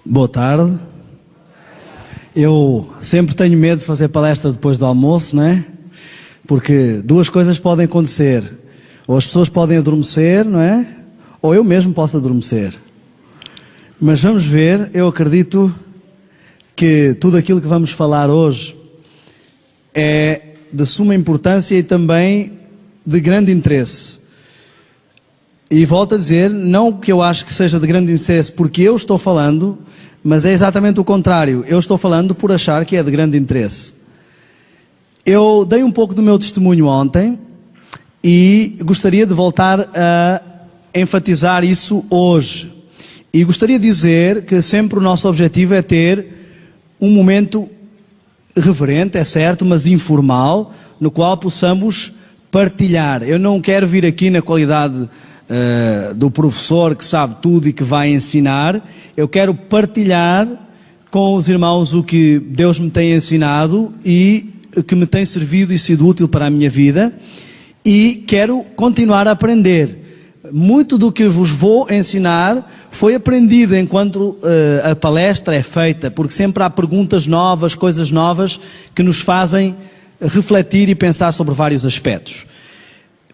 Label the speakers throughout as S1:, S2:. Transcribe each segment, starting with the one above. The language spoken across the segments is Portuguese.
S1: Boa tarde. Eu sempre tenho medo de fazer palestra depois do almoço, não é? Porque duas coisas podem acontecer. Ou as pessoas podem adormecer, não é? Ou eu mesmo posso adormecer. Mas vamos ver, eu acredito que tudo aquilo que vamos falar hoje é de suma importância e também de grande interesse. E volto a dizer, não que eu acho que seja de grande interesse porque eu estou falando, mas é exatamente o contrário. Eu estou falando por achar que é de grande interesse. Eu dei um pouco do meu testemunho ontem e gostaria de voltar a enfatizar isso hoje. E gostaria de dizer que sempre o nosso objetivo é ter um momento reverente, é certo, mas informal, no qual possamos partilhar. Eu não quero vir aqui na qualidade do professor que sabe tudo e que vai ensinar. Eu quero partilhar com os irmãos o que Deus me tem ensinado e que me tem servido e sido útil para a minha vida, e quero continuar a aprender. Muito do que vos vou ensinar foi aprendido enquanto a palestra é feita, porque sempre há perguntas novas, coisas novas que nos fazem refletir e pensar sobre vários aspectos.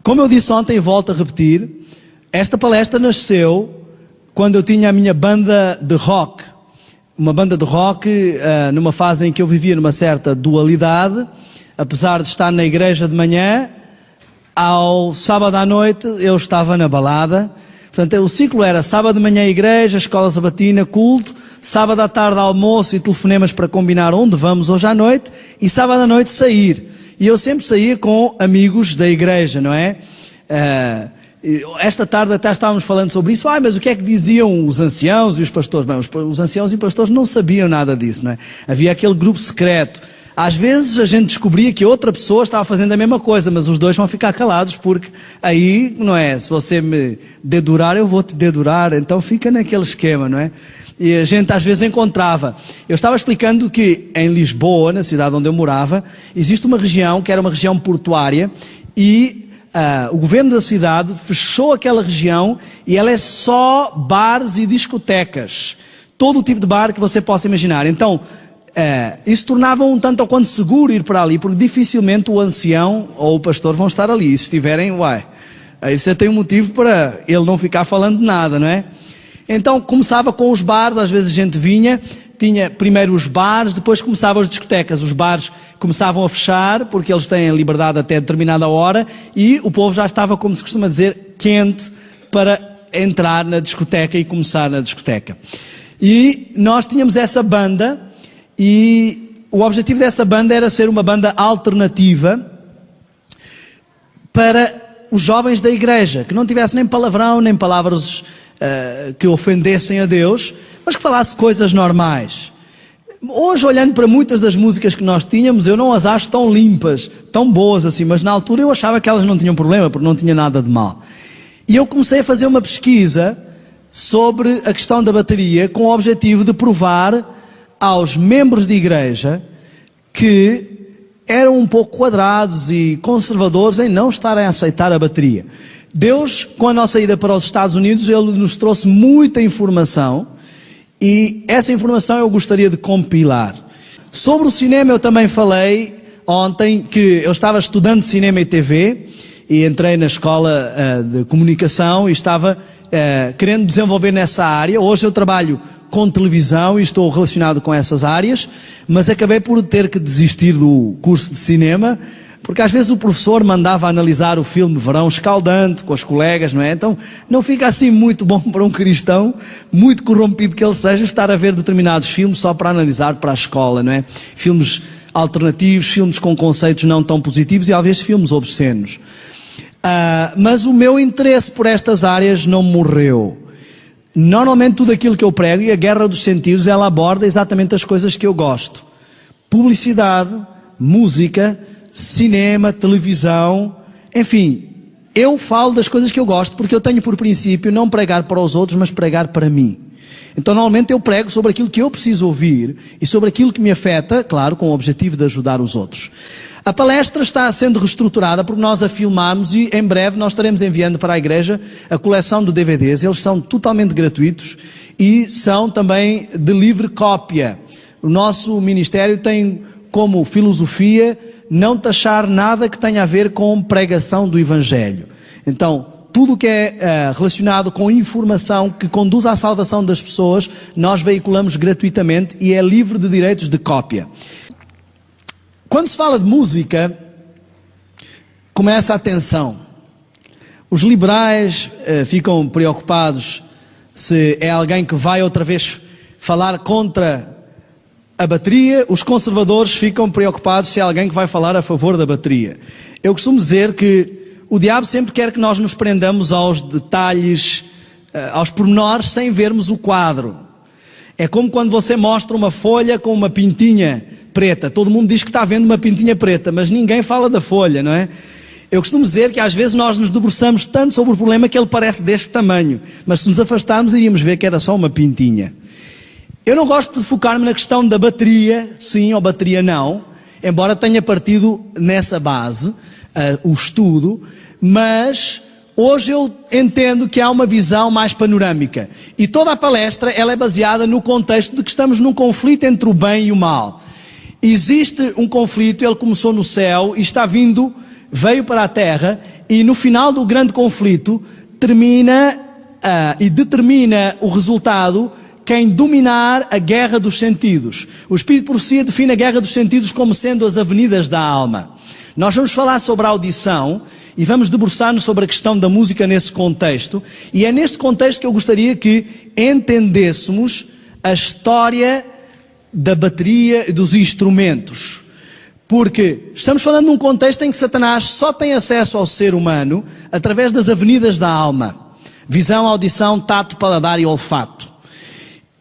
S1: Como eu disse ontem e volto a repetir, esta palestra nasceu quando eu tinha a minha banda de rock. Uma banda de rock numa fase em que eu vivia numa certa dualidade, apesar de estar na igreja de manhã, ao sábado à noite eu estava na balada. Portanto, o ciclo era sábado de manhã igreja, escola sabatina, culto, sábado à tarde almoço e telefonemas para combinar onde vamos hoje à noite, e sábado à noite sair. E eu sempre saía com amigos da igreja, não é? Esta tarde até estávamos falando sobre isso. Mas o que é que diziam os anciãos e os pastores? Bem, os anciãos e pastores não sabiam nada disso, não é? Havia aquele grupo secreto. Às vezes a gente descobria que outra pessoa estava fazendo a mesma coisa, mas os dois vão ficar calados, porque aí, não é? Se você me dedurar, eu vou te dedurar. Então fica naquele esquema, não é? E a gente às vezes encontrava. Eu estava explicando que em Lisboa, na cidade onde eu morava, existe uma região que era uma região portuária e o governo da cidade fechou aquela região e ela é só bares e discotecas. Todo o tipo de bar que você possa imaginar. Então, isso tornava um tanto ou quanto seguro ir para ali, porque dificilmente o ancião ou o pastor vão estar ali. E se estiverem, aí você tem um motivo para ele não ficar falando nada, não é? Então começava com os bares, às vezes a gente vinha, tinha primeiro os bares, depois começavam as discotecas. Os bares começavam a fechar, porque eles têm liberdade até determinada hora, e o povo já estava, como se costuma dizer, quente para entrar na discoteca e começar na discoteca. E nós tínhamos essa banda, e o objetivo dessa banda era ser uma banda alternativa para os jovens da igreja, que não tivesse nem palavrão, nem palavras que ofendessem a Deus, mas que falasse coisas normais. Hoje, olhando para muitas das músicas que nós tínhamos, eu não as acho tão limpas, tão boas assim, mas na altura eu achava que elas não tinham problema, porque não tinha nada de mal. E eu comecei a fazer uma pesquisa sobre a questão da bateria, com o objetivo de provar aos membros de igreja que eram um pouco quadrados e conservadores em não estarem a aceitar a bateria. Deus, com a nossa ida para os Estados Unidos, Ele nos trouxe muita informação, e essa informação eu gostaria de compilar. Sobre o cinema eu também falei ontem que eu estava estudando cinema e TV, e entrei na escola de comunicação e estava querendo desenvolver nessa área. Hoje eu trabalho com televisão e estou relacionado com essas áreas, mas acabei por ter que desistir do curso de cinema, porque às vezes o professor mandava analisar o filme Verão Escaldante com os colegas, não é? Então não fica assim muito bom para um cristão, muito corrompido que ele seja, estar a ver determinados filmes só para analisar para a escola, não é? Filmes alternativos, filmes com conceitos não tão positivos e às vezes filmes obscenos. Mas o meu interesse por estas áreas não morreu. Normalmente tudo aquilo que eu prego, e a Guerra dos Sentidos, ela aborda exatamente as coisas que eu gosto. Publicidade, música, cinema, televisão, enfim, eu falo das coisas que eu gosto, porque eu tenho por princípio não pregar para os outros, mas pregar para mim. Então normalmente eu prego sobre aquilo que eu preciso ouvir e sobre aquilo que me afeta, claro, com o objetivo de ajudar os outros. A palestra está sendo reestruturada porque nós a filmamos e em breve nós estaremos enviando para a igreja a coleção de DVDs. Eles são totalmente gratuitos e são também de livre cópia. O nosso ministério tem como filosofia não taxar nada que tenha a ver com pregação do Evangelho. Então, tudo que é relacionado com informação que conduz à salvação das pessoas, nós veiculamos gratuitamente e é livre de direitos de cópia. Quando se fala de música, começa a tensão. Os liberais ficam preocupados se é alguém que vai outra vez falar contra a bateria. Os conservadores ficam preocupados se é alguém que vai falar a favor da bateria. Eu costumo dizer que o diabo sempre quer que nós nos prendamos aos detalhes, aos pormenores, sem vermos o quadro. É como quando você mostra uma folha com uma pintinha preta. Todo mundo diz que está vendo uma pintinha preta, mas ninguém fala da folha, não é? Eu costumo dizer que às vezes nós nos debruçamos tanto sobre o problema que ele parece deste tamanho. Mas se nos afastarmos, iríamos ver que era só uma pintinha. Eu não gosto de focar-me na questão da bateria, sim ou bateria não, embora tenha partido nessa base, o estudo, mas hoje eu entendo que há uma visão mais panorâmica. E toda a palestra ela é baseada no contexto de que estamos num conflito entre o bem e o mal. Existe um conflito, ele começou no céu e veio para a terra, e no final do grande conflito termina e determina o resultado quem dominar a guerra dos sentidos. O Espírito de Profecia define a guerra dos sentidos como sendo as avenidas da alma. Nós vamos falar sobre a audição e vamos debruçar-nos sobre a questão da música nesse contexto. E é neste contexto que eu gostaria que entendêssemos a história da bateria e dos instrumentos. Porque estamos falando num contexto em que Satanás só tem acesso ao ser humano através das avenidas da alma. Visão, audição, tato, paladar e olfato.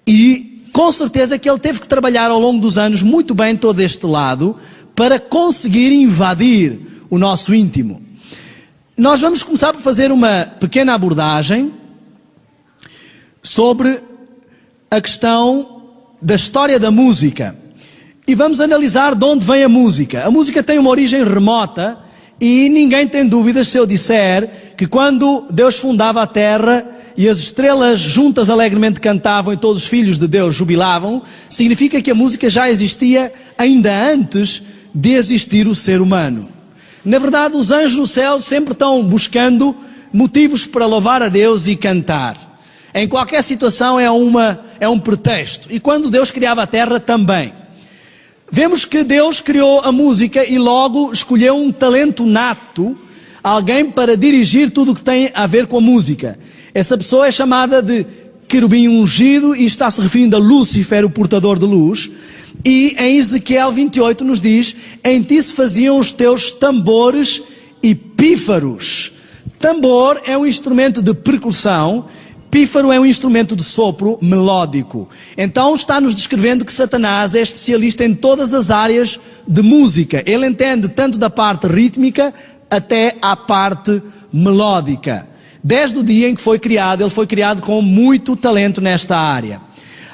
S1: E com certeza que ele teve que trabalhar ao longo dos anos muito bem todo este lado para conseguir invadir o nosso íntimo. Nós vamos começar por fazer uma pequena abordagem sobre a questão da história da música. E vamos analisar de onde vem a música. A música tem uma origem remota e ninguém tem dúvidas se eu disser que quando Deus fundava a terra e as estrelas juntas alegremente cantavam e todos os filhos de Deus jubilavam, significa que a música já existia ainda antes de existir o ser humano. Na verdade, os anjos no céu sempre estão buscando motivos para louvar a Deus e cantar. Em qualquer situação é um pretexto. E quando Deus criava a terra também. Vemos que Deus criou a música e logo escolheu um talento nato, alguém para dirigir tudo o que tem a ver com a música. Essa pessoa é chamada de querubim ungido e está se referindo a Lúcifer, o portador de luz. E em Ezequiel 28 nos diz: em ti se faziam os teus tambores e pífaros. Tambor é um instrumento de percussão, pífaro é um instrumento de sopro melódico. Então está-nos descrevendo que Satanás é especialista em todas as áreas de música. Ele entende tanto da parte rítmica até à parte melódica. Desde o dia em que foi criado, ele foi criado com muito talento nesta área.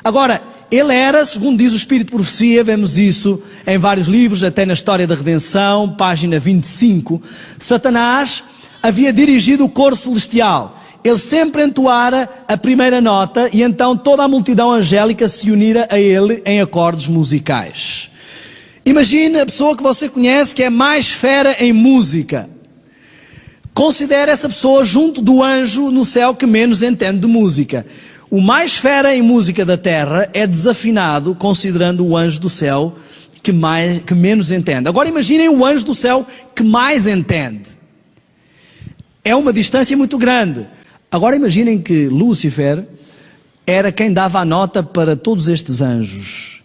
S1: Agora, ele era, segundo diz o Espírito de Profecia, vemos isso em vários livros, até na História da Redenção, página 25, Satanás havia dirigido o coro celestial. Ele sempre entoara a primeira nota e então toda a multidão angélica se unira a ele em acordes musicais. Imagine a pessoa que você conhece que é mais fera em música. Considere essa pessoa junto do anjo no céu que menos entende de música. O mais fera em música da terra é desafinado, considerando o anjo do céu que menos entende. Agora imaginem o anjo do céu que mais entende. É uma distância muito grande. Agora imaginem que Lúcifer era quem dava a nota para todos estes anjos.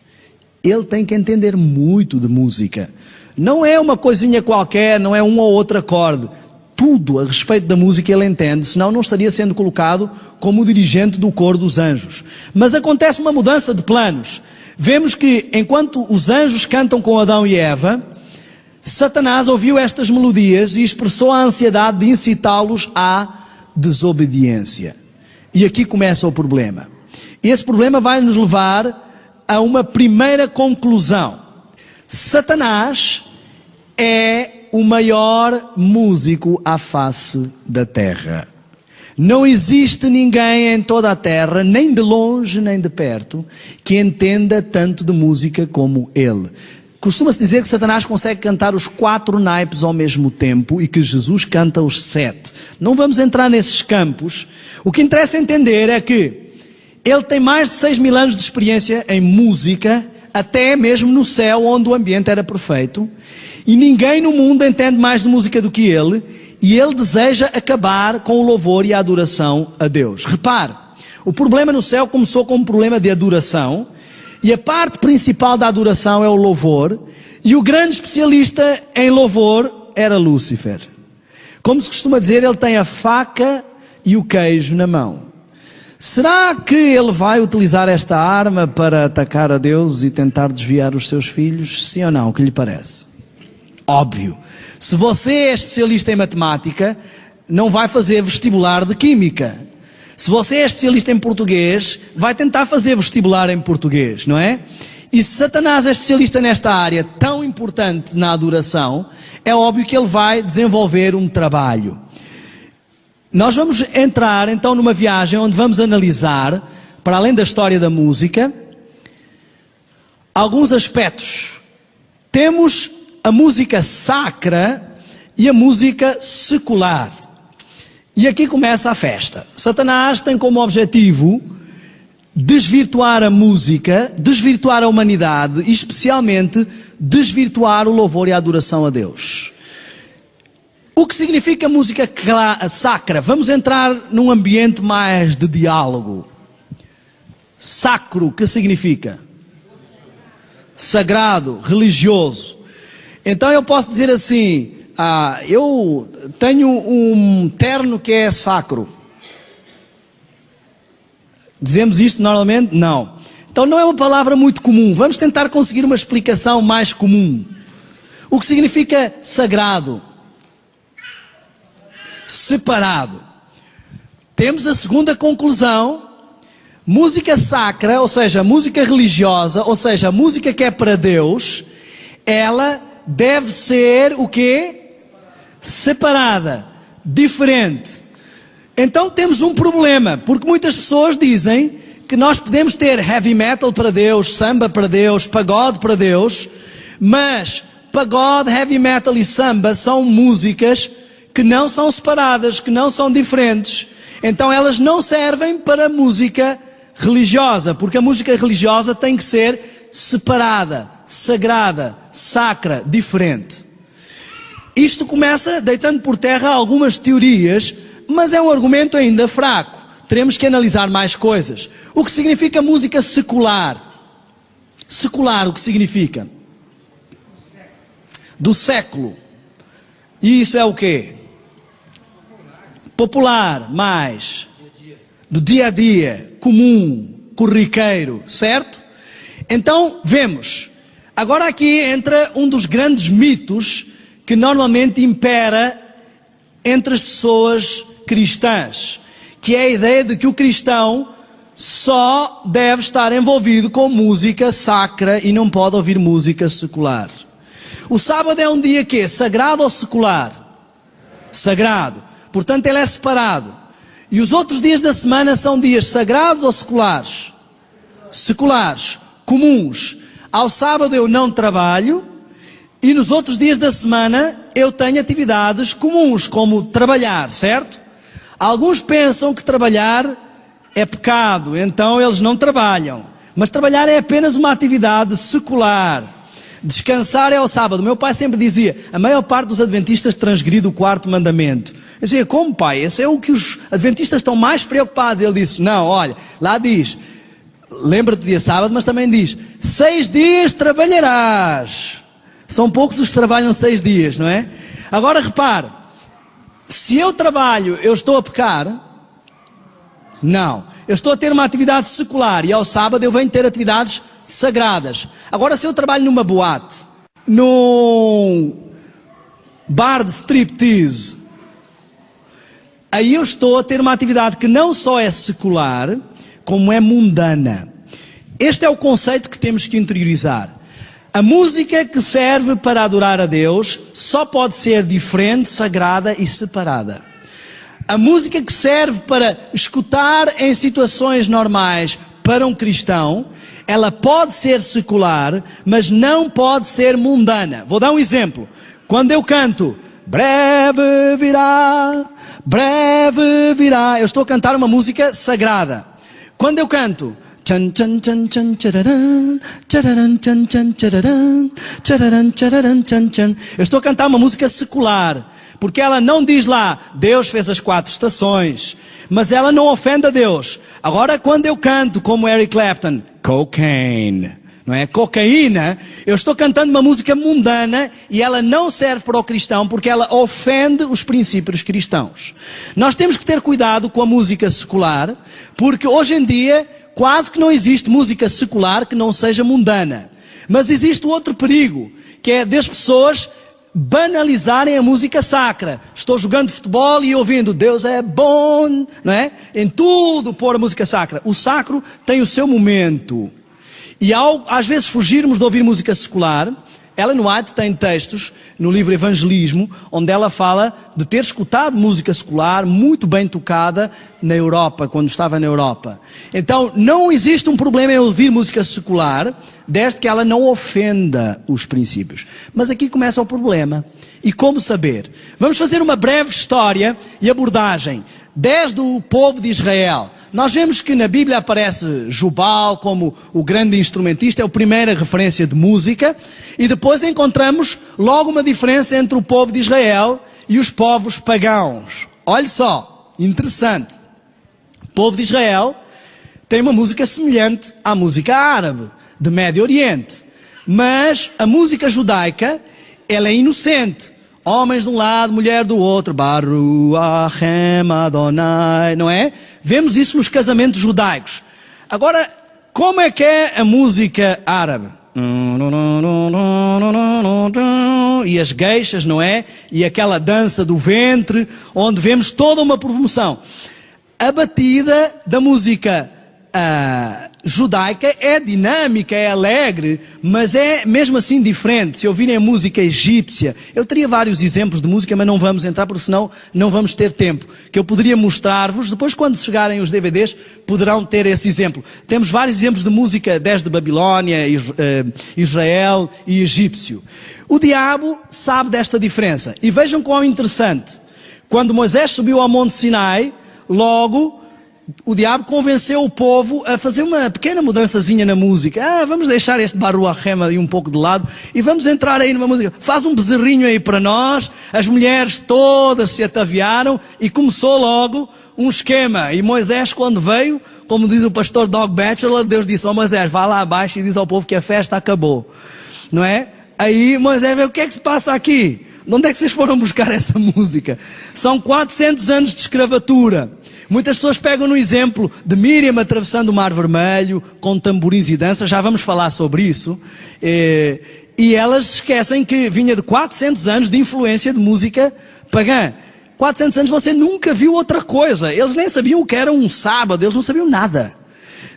S1: Ele tem que entender muito de música. Não é uma coisinha qualquer, não é um ou outro acorde. Tudo a respeito da música ele entende, senão não estaria sendo colocado como dirigente do coro dos anjos. Mas acontece uma mudança de planos. Vemos que enquanto os anjos cantam com Adão e Eva, Satanás ouviu estas melodias e expressou a ansiedade de incitá-los à desobediência. E aqui começa o problema. esse problema vai nos levar a uma primeira conclusão. Satanás é o maior músico à face da terra. Não existe ninguém em toda a terra, nem de longe nem de perto, que entenda tanto de música como ele. Costuma-se dizer que Satanás consegue cantar os 4 naipes ao mesmo tempo e que Jesus canta os 7. Não vamos entrar nesses campos. O que interessa entender é que ele tem mais de 6.000 anos de experiência em música, até mesmo no céu, onde o ambiente era perfeito. E ninguém no mundo entende mais de música do que ele. E ele deseja acabar com o louvor e a adoração a Deus. Repare, o problema no céu começou com um problema de adoração. E a parte principal da adoração é o louvor. E o grande especialista em louvor era Lúcifer. Como se costuma dizer, ele tem a faca e o queijo na mão. Será que ele vai utilizar esta arma para atacar a Deus e tentar desviar os seus filhos? Sim ou não? O que lhe parece? Óbvio. Se você é especialista em matemática, não vai fazer vestibular de química. Se você é especialista em português, vai tentar fazer vestibular em português, não é? E se Satanás é especialista nesta área tão importante na adoração, é óbvio que ele vai desenvolver um trabalho. Nós vamos entrar então numa viagem onde vamos analisar, para além da história da música, alguns aspectos. Temos a música sacra e a música secular. E aqui começa a festa. Satanás tem como objetivo desvirtuar a música, desvirtuar a humanidade e especialmente desvirtuar o louvor e a adoração a Deus. O que significa música sacra? Vamos entrar num ambiente mais de diálogo. Sacro, que significa? Sagrado, religioso. Então eu posso dizer assim, eu tenho um terno que é sacro. Dizemos isto normalmente? Não. Então não é uma palavra muito comum. Vamos tentar conseguir uma explicação mais comum. O que significa sagrado? Separado. Temos a segunda conclusão. Música sacra, ou seja, música religiosa, ou seja, a música que é para Deus, ela deve ser o quê? Separada, diferente. Então temos um problema, porque muitas pessoas dizem que nós podemos ter heavy metal para Deus, samba para Deus, pagode para Deus, mas pagode, heavy metal e samba são músicas que não são separadas, que não são diferentes. Então elas não servem para música religiosa, porque a música religiosa tem que ser separada, sagrada, sacra, diferente. Isto começa deitando por terra algumas teorias, mas é um argumento ainda fraco. Teremos que analisar mais coisas. O que significa música secular? Secular, o que significa? Do século. E isso é o quê? Popular, mais. Do dia a dia, comum, corriqueiro, certo? Então, vemos. Agora aqui entra um dos grandes mitos que normalmente impera entre as pessoas cristãs, que é a ideia de que o cristão só deve estar envolvido com música sacra e não pode ouvir música secular. O sábado é um dia que é sagrado ou secular? Sagrado. Portanto, ele é separado. E os outros dias da semana são dias sagrados ou seculares? Seculares, comuns. Ao sábado eu não trabalho e nos outros dias da semana eu tenho atividades comuns, como trabalhar, certo? Alguns pensam que trabalhar é pecado, então eles não trabalham. Mas trabalhar é apenas uma atividade secular. Descansar é ao sábado. Meu pai sempre dizia, a maior parte dos adventistas transgride o 4º mandamento. Eu dizia, como pai? Esse é o que os adventistas estão mais preocupados. Ele disse, não, olha, lá diz, lembra-te do dia sábado, mas também diz, 6 dias trabalharás. São poucos os que trabalham 6 dias, não é? Agora repare, se eu trabalho, eu estou a pecar? Não. Eu estou a ter uma atividade secular e ao sábado eu venho ter atividades sagradas. Agora, se eu trabalho numa boate, num bar de striptease, aí eu estou a ter uma atividade que não só é secular, como é mundana. Este é o conceito que temos que interiorizar. A música que serve para adorar a Deus só pode ser diferente, sagrada e separada. A música que serve para escutar em situações normais para um cristão, ela pode ser secular, mas não pode ser mundana. Vou dar um exemplo. Quando eu canto, breve virá, eu estou a cantar uma música sagrada. Quando eu canto, chan chan chan chan chararan, chararan chan chan chararan, chararan chararan chan chan, eu estou a cantar uma música secular, porque ela não diz lá, Deus fez as 4 estações, mas ela não ofende a Deus. Agora, quando eu canto como Eric Clapton, cocaine, não é? Cocaína, eu estou cantando uma música mundana e ela não serve para o cristão porque ela ofende os princípios cristãos. Nós temos que ter cuidado com a música secular, porque hoje em dia quase que não existe música secular que não seja mundana. Mas existe outro perigo, que é das pessoas banalizarem a música sacra. Estou jogando futebol e ouvindo Deus é bom, não é? Em tudo pôr a música sacra. O sacro tem o seu momento. E ao, às vezes, fugirmos de ouvir música secular, Ellen White tem textos no livro Evangelismo, onde ela fala de ter escutado música secular muito bem tocada na Europa, quando estava na Europa. Então, não existe um problema em ouvir música secular, desde que ela não ofenda os princípios. Mas aqui começa o problema. E como saber? Vamos fazer uma breve história e abordagem desde o povo de Israel. Nós vemos que na Bíblia aparece Jubal como o grande instrumentista, é a primeira referência de música, e depois encontramos logo uma diferença entre o povo de Israel e os povos pagãos. Olhe só, interessante. O povo de Israel tem uma música semelhante à música árabe, de Médio Oriente, mas a música judaica, ela é inocente. Homens de um lado, mulher do outro, Baruch Hashem Adonai, não é? Vemos isso nos casamentos judaicos. Agora, como é que é a música árabe? E as gueixas, não é? E aquela dança do ventre, onde vemos toda uma promoção. A batida da música judaica é dinâmica, é alegre, mas é mesmo assim diferente. Se ouvirem a música egípcia, eu teria vários exemplos de música, mas não vamos entrar, porque senão não vamos ter tempo, que eu poderia mostrar-vos, depois quando chegarem os DVDs, poderão ter esse exemplo. Temos vários exemplos de música desde Babilónia, Israel e egípcio. O diabo sabe desta diferença, e vejam quão interessante. Quando Moisés subiu ao Monte Sinai, logo o diabo convenceu o povo a fazer uma pequena mudançazinha na música. Vamos deixar este Baruch Hashem aí um pouco de lado e vamos entrar aí numa música. Faz um bezerrinho aí para nós. As mulheres todas se ataviaram e começou logo um esquema. E Moisés, quando veio, como diz o pastor Doug Batchelor, Deus disse: Moisés, vá lá abaixo e diz ao povo que a festa acabou. Não é? Aí Moisés vê: o que é que se passa aqui? De onde é que vocês foram buscar essa música? São 400 anos de escravatura. Muitas pessoas pegam no exemplo de Miriam atravessando o Mar Vermelho com tamborins e dança, já vamos falar sobre isso, e elas esquecem que vinha de 400 anos de influência de música pagã. 400 anos você nunca viu outra coisa, eles nem sabiam o que era um sábado, eles não sabiam nada.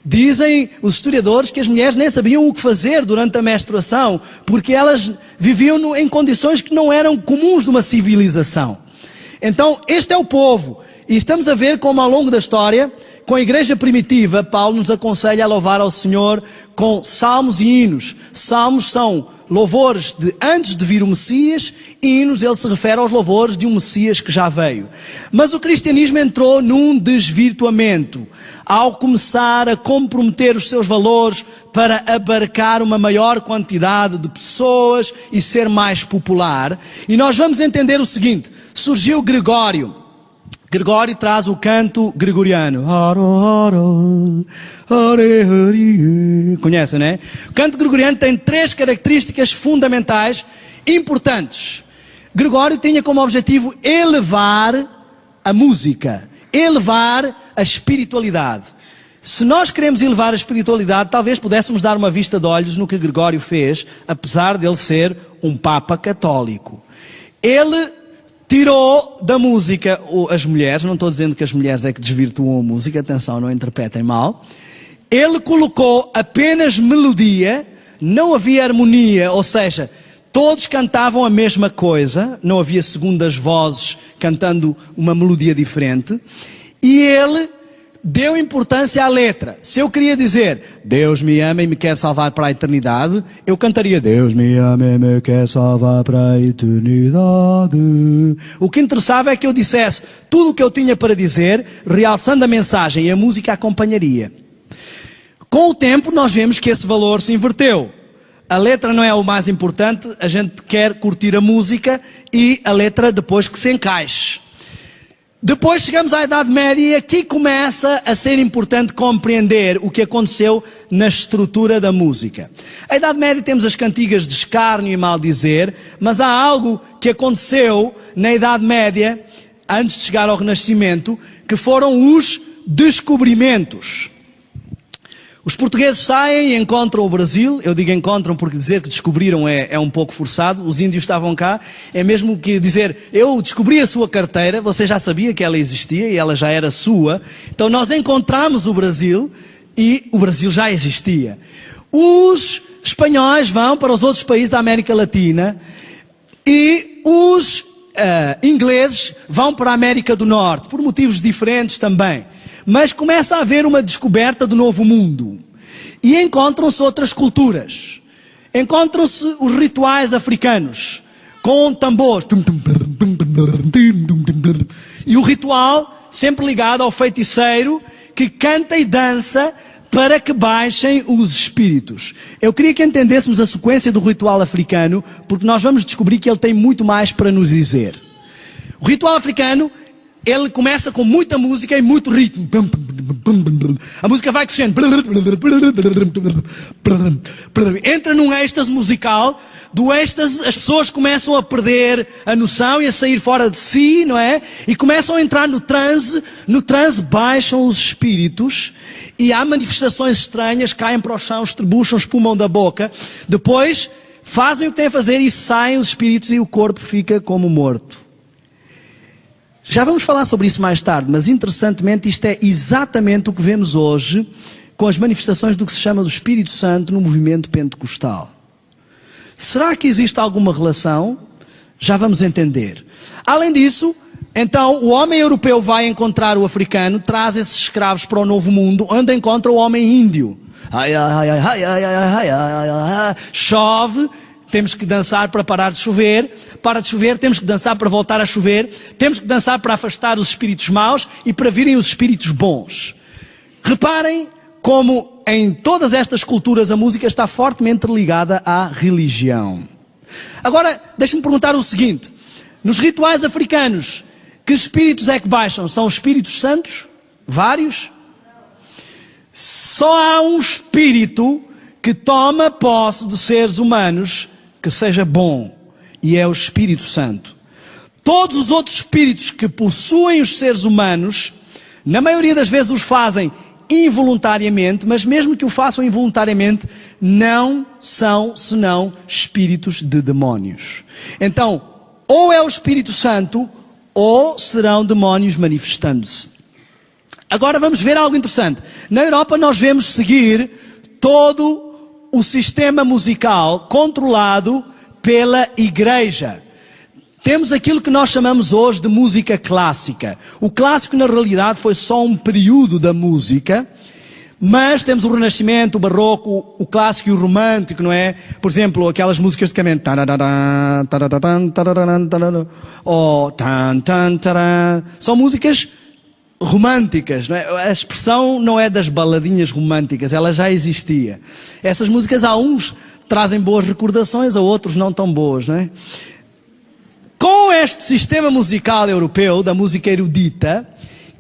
S1: Dizem os historiadores que as mulheres nem sabiam o que fazer durante a menstruação, porque elas viviam em condições que não eram comuns de uma civilização. Então, este é o povo. E estamos a ver como ao longo da história, com a igreja primitiva, Paulo nos aconselha a louvar ao Senhor com salmos e hinos. Salmos são louvores de antes de vir o Messias, e hinos, ele se refere aos louvores de um Messias que já veio. Mas o cristianismo entrou num desvirtuamento, ao começar a comprometer os seus valores para abarcar uma maior quantidade de pessoas e ser mais popular. E nós vamos entender o seguinte: surgiu Gregório. Gregório traz o canto gregoriano. Conhecem, não é? O canto gregoriano tem 3 características fundamentais importantes. Gregório tinha como objetivo elevar a música, elevar a espiritualidade. Se nós queremos elevar a espiritualidade, talvez pudéssemos dar uma vista de olhos no que Gregório fez, apesar de ele ser um Papa católico. Ele tirou da música as mulheres, não estou dizendo que as mulheres é que desvirtuam a música, atenção, não interpretem mal. Ele colocou apenas melodia, não havia harmonia, ou seja, todos cantavam a mesma coisa, não havia segundas vozes cantando uma melodia diferente, e ele deu importância à letra. Se eu queria dizer, Deus me ama e me quer salvar para a eternidade, eu cantaria, Deus me ama e me quer salvar para a eternidade. O que interessava é que eu dissesse tudo o que eu tinha para dizer, realçando a mensagem, e a música acompanharia. Com o tempo nós vemos que esse valor se inverteu. A letra não é o mais importante, a gente quer curtir a música e a letra depois que se encaixe. Depois chegamos à Idade Média e aqui começa a ser importante compreender o que aconteceu na estrutura da música. A Idade Média temos as cantigas de escárnio e maldizer, mas há algo que aconteceu na Idade Média, antes de chegar ao Renascimento, que foram os descobrimentos. Os portugueses saem e encontram o Brasil. Eu digo encontram porque dizer que descobriram é um pouco forçado. Os índios estavam cá. É mesmo que dizer, eu descobri a sua carteira, você já sabia que ela existia e ela já era sua. Então nós encontramos o Brasil e o Brasil já existia. Os espanhóis vão para os outros países da América Latina e os ingleses vão para a América do Norte, por motivos diferentes também. Mas começa a haver uma descoberta do novo mundo. E encontram-se outras culturas. Encontram-se os rituais africanos, com tambores. E o ritual sempre ligado ao feiticeiro que canta e dança para que baixem os espíritos. Eu queria que entendêssemos a sequência do ritual africano, porque nós vamos descobrir que ele tem muito mais para nos dizer. O ritual africano, ele começa com muita música e muito ritmo. A música vai crescendo. Entra num êxtase musical. Do êxtase as pessoas começam a perder a noção e a sair fora de si, não é? E começam a entrar no transe. No transe baixam os espíritos e há manifestações estranhas, caem para o chão, estrebucham, espumam da boca. Depois fazem o que têm a fazer e saem os espíritos e o corpo fica como morto. Já vamos falar sobre isso mais tarde, mas interessantemente isto é exatamente o que vemos hoje com as manifestações do que se chama do Espírito Santo no movimento pentecostal. Será que existe alguma relação? Já vamos entender. Além disso, então o homem europeu vai encontrar o africano, traz esses escravos para o novo mundo, onde encontra o homem índio. Chove. Temos que dançar para parar de chover. Para de chover, temos que dançar para voltar a chover. Temos que dançar para afastar os espíritos maus e para virem os espíritos bons. Reparem como em todas estas culturas a música está fortemente ligada à religião. Agora, deixe-me perguntar o seguinte. Nos rituais africanos, que espíritos é que baixam? São os espíritos santos? Vários? Só há um espírito que toma posse de seres humanos que seja bom, e é o Espírito Santo. Todos os outros espíritos que possuem os seres humanos, na maioria das vezes os fazem involuntariamente, mas mesmo que o façam involuntariamente, não são senão espíritos de demónios. Então, ou é o Espírito Santo, ou serão demónios manifestando-se. Agora vamos ver algo interessante. Na Europa nós vemos seguir todo o sistema musical controlado pela igreja. Temos aquilo que nós chamamos hoje de música clássica. O clássico, na realidade, foi só um período da música, mas temos o Renascimento, o Barroco, o clássico e o romântico, não é? Por exemplo, aquelas músicas de casamento. São músicas românticas, não é? A expressão não é das baladinhas românticas, ela já existia. Essas músicas, a uns trazem boas recordações, a outros não tão boas, não é? Com este sistema musical europeu, da música erudita,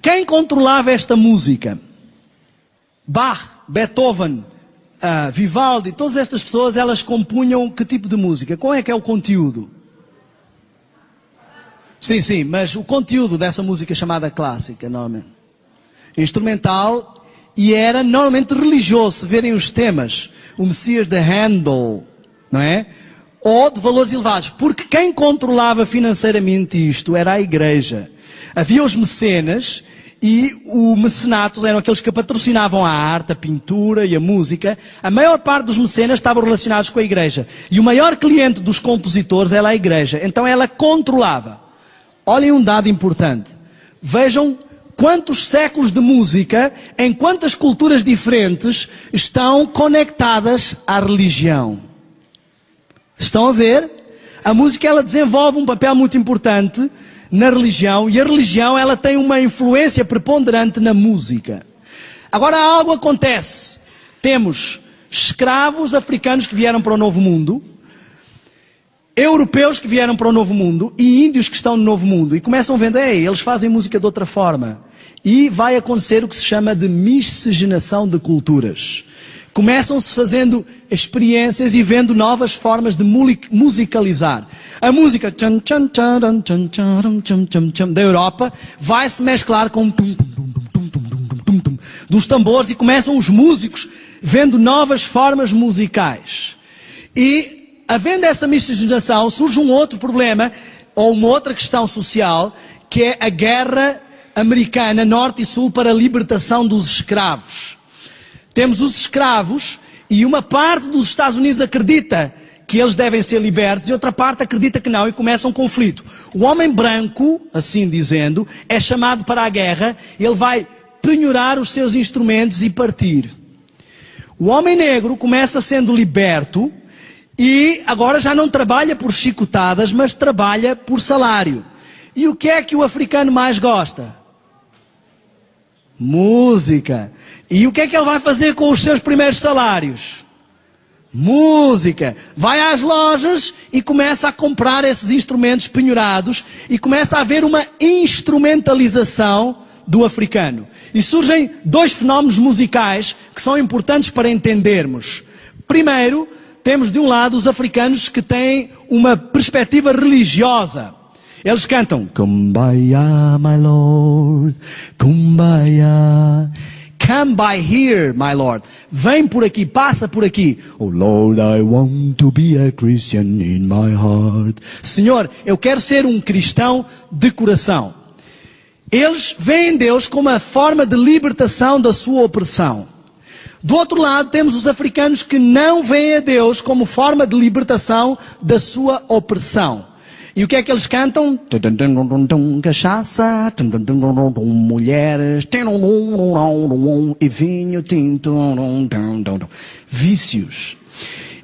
S1: quem controlava esta música? Bach, Beethoven, Vivaldi, todas estas pessoas, elas compunham que tipo de música? Qual é que é o conteúdo? Sim, mas o conteúdo dessa música chamada clássica, normalmente, instrumental, e era normalmente religioso. Se verem os temas, o Messias de Handel, não é? ou de valores elevados, porque quem controlava financeiramente isto era a igreja. Havia os mecenas, e o mecenato eram aqueles que patrocinavam a arte, a pintura e a música. A maior parte dos mecenas estavam relacionados com a igreja. E o maior cliente dos compositores era a igreja. Então ela controlava. Olhem um dado importante. Vejam quantos séculos de música, em quantas culturas diferentes estão conectadas à religião. Estão a ver? A música ela desenvolve um papel muito importante na religião, e a religião ela tem uma influência preponderante na música. Agora algo acontece. Temos escravos africanos que vieram para o Novo Mundo, europeus que vieram para o Novo Mundo e índios que estão no Novo Mundo e começam vendo, eles fazem música de outra forma. E vai acontecer o que se chama de miscigenação de culturas. Começam-se fazendo experiências e vendo novas formas de musicalizar. A música da Europa vai se mesclar com dos tambores e começam os músicos vendo novas formas musicais. E, havendo essa miscigenação, surge um outro problema, ou uma outra questão social, que é a guerra americana, norte e sul, para a libertação dos escravos. Temos os escravos e uma parte dos Estados Unidos acredita que eles devem ser libertos e outra parte acredita que não e começa um conflito. O homem branco, assim dizendo, é chamado para a guerra, ele vai penhorar os seus instrumentos e partir. O homem negro começa sendo liberto e agora já não trabalha por chicotadas, mas trabalha por salário. E o que é que o africano mais gosta? Música. E o que é que ele vai fazer com os seus primeiros salários? Música. Vai às lojas e começa a comprar esses instrumentos penhorados e começa a haver uma instrumentalização do africano. E surgem dois fenómenos musicais que são importantes para entendermos. Primeiro, temos de um lado os africanos que têm uma perspectiva religiosa. Eles cantam Kumbaya, my Lord, Kumbaya. Come by here, my Lord. Vem por aqui, passa por aqui. Oh Lord, I want to be a Christian in my heart. Senhor, eu quero ser um cristão de coração. Eles veem Deus como a forma de libertação da sua opressão. Do outro lado, temos os africanos que não veem a Deus como forma de libertação da sua opressão. E o que é que eles cantam? Cachaça, mulheres, e vinho tinto, vícios.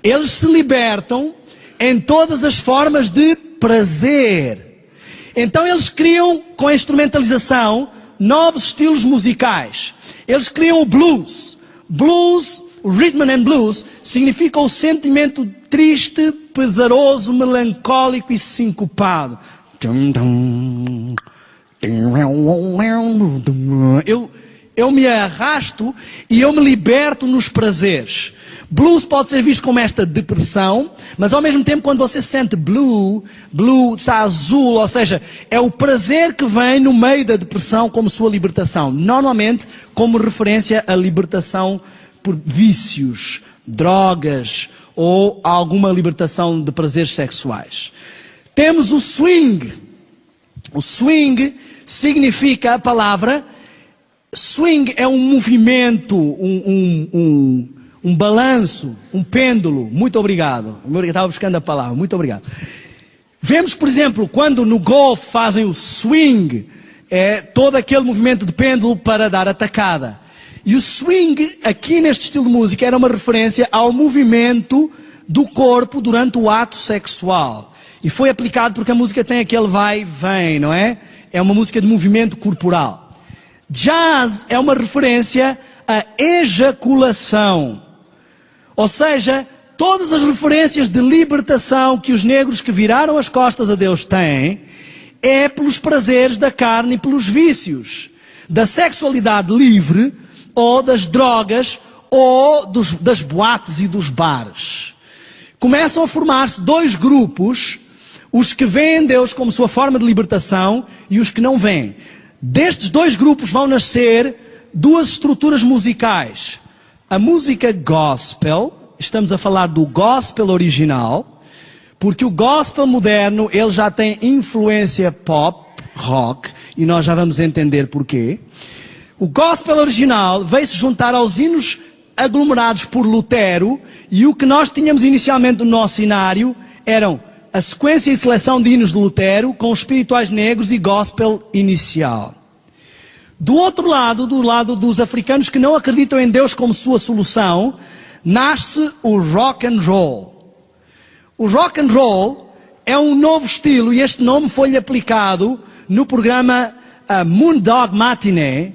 S1: Eles se libertam em todas as formas de prazer. Então eles criam, com a instrumentalização, novos estilos musicais. Eles criam o blues. Blues, o rhythm and blues, significa o sentimento triste, pesaroso, melancólico e sincopado. Eu me arrasto e eu me liberto nos prazeres. Blues pode ser visto como esta depressão, mas ao mesmo tempo quando você sente blue está azul, ou seja, é o prazer que vem no meio da depressão como sua libertação. Normalmente como referência à libertação por vícios, drogas ou alguma libertação de prazeres sexuais. Temos o swing. O swing significa a palavra... Swing é um movimento, um balanço, um pêndulo. Muito obrigado. Eu estava buscando a palavra. Muito obrigado. Vemos, por exemplo, quando no golfe fazem o swing, é todo aquele movimento de pêndulo para dar a tacada. E o swing, aqui neste estilo de música, era uma referência ao movimento do corpo durante o ato sexual. E foi aplicado porque a música tem aquele vai e vem, não é? É uma música de movimento corporal. Jazz é uma referência à ejaculação. Ou seja, todas as referências de libertação que os negros que viraram as costas a Deus têm, é pelos prazeres da carne e pelos vícios. Da sexualidade livre, ou das drogas, ou das boates e dos bares. Começam a formar-se dois grupos, os que veem Deus como sua forma de libertação e os que não veem. Destes dois grupos vão nascer duas estruturas musicais. A música gospel, estamos a falar do gospel original, Porque o gospel moderno, ele já tem influência pop, rock, e nós já vamos entender porquê. O gospel original veio se juntar aos hinos aglomerados por Lutero, e o que nós tínhamos inicialmente no nosso cenário eram a sequência e seleção de hinos de Lutero com os espirituais negros e gospel inicial. Do outro lado, do lado dos africanos que não acreditam em Deus como sua solução, nasce o rock and roll. O rock and roll é um novo estilo, e este nome foi-lhe aplicado no programa Moondog Matinee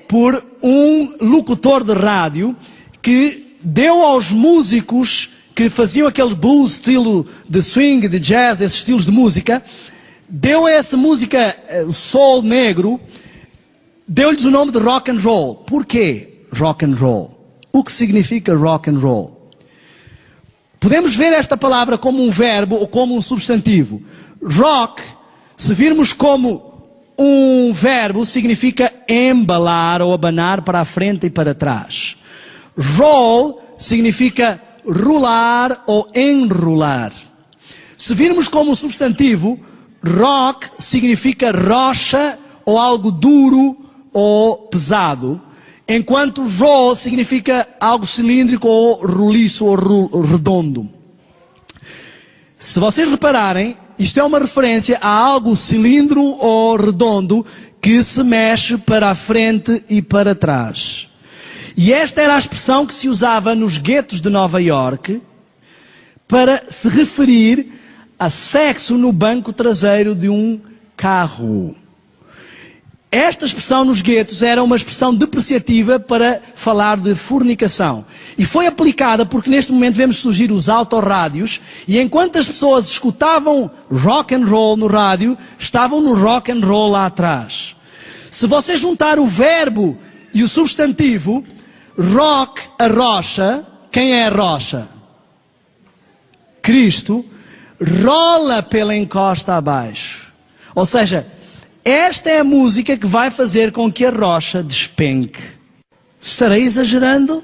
S1: por um locutor de rádio que deu aos músicos que faziam aquele blues, estilo de swing, de jazz, esses estilos de música, deu a essa música, o soul negro, deu-lhes o nome de rock and roll. Porquê rock and roll? O que significa rock and roll? Podemos ver esta palavra como um verbo ou como um substantivo. Rock, se virmos como um verbo, significa embalar ou abanar para a frente e para trás. Roll significa rolar ou enrolar. Se virmos como um substantivo, rock significa rocha ou algo duro ou pesado, enquanto roll significa algo cilíndrico ou roliço ou redondo. Se vocês repararem, isto é uma referência a algo cilindro ou redondo que se mexe para a frente e para trás. E esta era a expressão que se usava nos guetos de Nova Iorque para se referir a sexo no banco traseiro de um carro. Esta expressão nos guetos era uma expressão depreciativa para falar de fornicação. E foi aplicada porque neste momento vemos surgir os autorrádios, e enquanto as pessoas escutavam rock and roll no rádio, estavam no rock and roll lá atrás. Se você juntar o verbo e o substantivo, rock, a rocha, quem é a rocha? Cristo, rola pela encosta abaixo. Ou seja, esta é a música que vai fazer com que a rocha despenque. Estarei exagerando?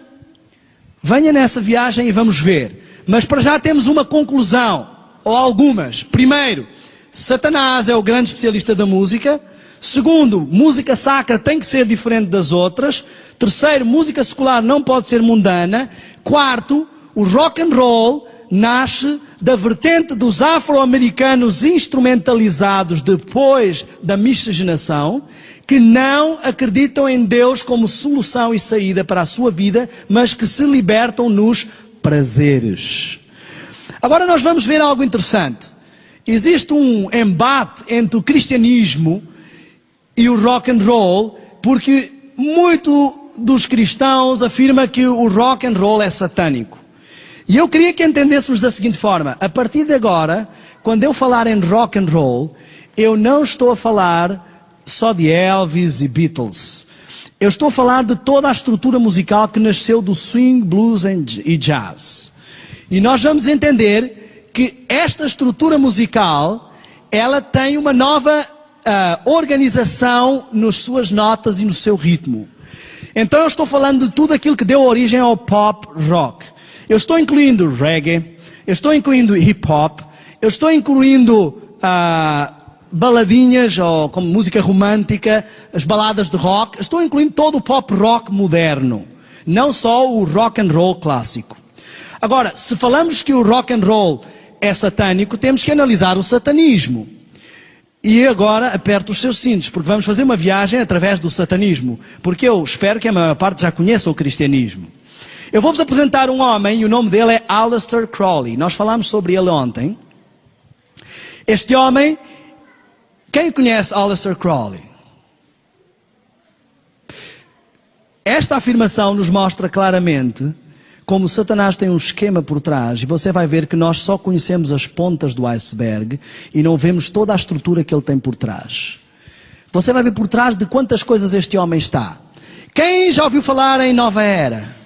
S1: Venha nessa viagem e vamos ver. Mas para já temos uma conclusão, ou algumas. Primeiro, Satanás é o grande especialista da música. Segundo, música sacra tem que ser diferente das outras. Terceiro, música secular não pode ser mundana. Quarto, o rock and roll nasce da vertente dos afro-americanos instrumentalizados depois da miscigenação, que não acreditam em Deus como solução e saída para a sua vida, mas que se libertam nos prazeres. Agora nós vamos ver algo interessante. Existe um embate entre o cristianismo e o rock and roll, porque muito dos cristãos afirma que o rock and roll é satânico. E eu queria que entendêssemos da seguinte forma: a partir de agora, quando eu falar em rock and roll, eu não estou a falar só de Elvis e Beatles. Eu estou a falar de toda a estrutura musical que nasceu do swing, blues e jazz. E nós vamos entender que esta estrutura musical, ela tem uma nova organização nas suas notas e no seu ritmo. Então eu estou falando de tudo aquilo que deu origem ao pop rock. Eu estou incluindo reggae, eu estou incluindo hip hop, eu estou incluindo baladinhas, ou como música romântica, as baladas de rock. Estou incluindo todo o pop rock moderno, não só o rock and roll clássico. Agora, se falamos que o rock and roll é satânico, temos que analisar o satanismo. E agora aperto os seus cintos, porque vamos fazer uma viagem através do satanismo, porque eu espero que a maior parte já conheça o cristianismo. Eu vou-vos apresentar um homem, e o nome dele é Aleister Crowley. Nós falámos sobre ele ontem. Este homem, quem conhece Aleister Crowley? Esta afirmação nos mostra claramente como Satanás tem um esquema por trás, e você vai ver que nós só conhecemos as pontas do iceberg e não vemos toda a estrutura que ele tem por trás. Você vai ver por trás de quantas coisas este homem está. Quem já ouviu falar em Nova Era?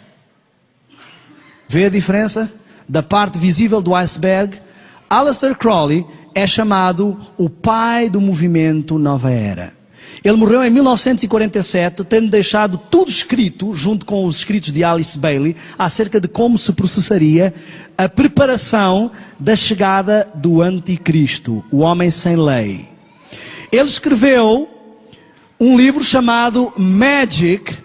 S1: Vê a diferença da parte visível do iceberg? Aleister Crowley é chamado o pai do movimento Nova Era. Ele morreu em 1947, tendo deixado tudo escrito, junto com os escritos de Alice Bailey, acerca de como se processaria a preparação da chegada do Anticristo, o homem sem lei. Ele escreveu um livro chamado Magic,